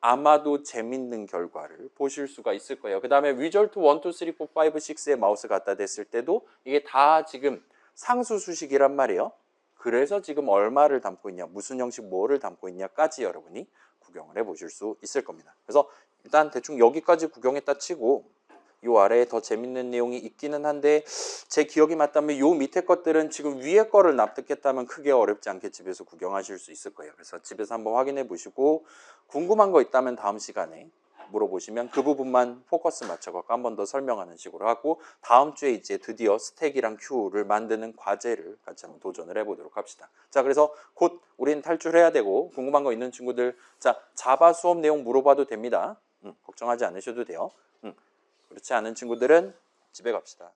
아마도 재밌는 결과를 보실 수가 있을 거예요. 그 다음에 result 1, 2, 3, 4, 5, 6에 마우스 갖다 댔을 때도 이게 다 지금 상수 수식이란 말이에요. 그래서 지금 얼마를 담고 있냐, 무슨 형식 뭐를 담고 있냐까지 여러분이 구경을 해 보실 수 있을 겁니다. 그래서 일단 대충 여기까지 구경했다 치고 요 아래에 더 재밌는 내용이 있기는 한데, 제 기억이 맞다면 요 밑에 것들은 지금 위에 거를 납득했다면 크게 어렵지 않게 집에서 구경하실 수 있을 거예요. 그래서 집에서 한번 확인해 보시고 궁금한 거 있다면 다음 시간에 물어보시면 그 부분만 포커스 맞춰갖고 한 번 더 설명하는 식으로 하고, 다음 주에 이제 드디어 스택이랑 큐를 만드는 과제를 같이 한번 도전을 해보도록 합시다. 자, 그래서 곧 우리는 탈출해야 되고, 궁금한 거 있는 친구들, 자, 자바 수업 내용 물어봐도 됩니다. 걱정하지 않으셔도 돼요. 그렇지 않은 친구들은 집에 갑시다.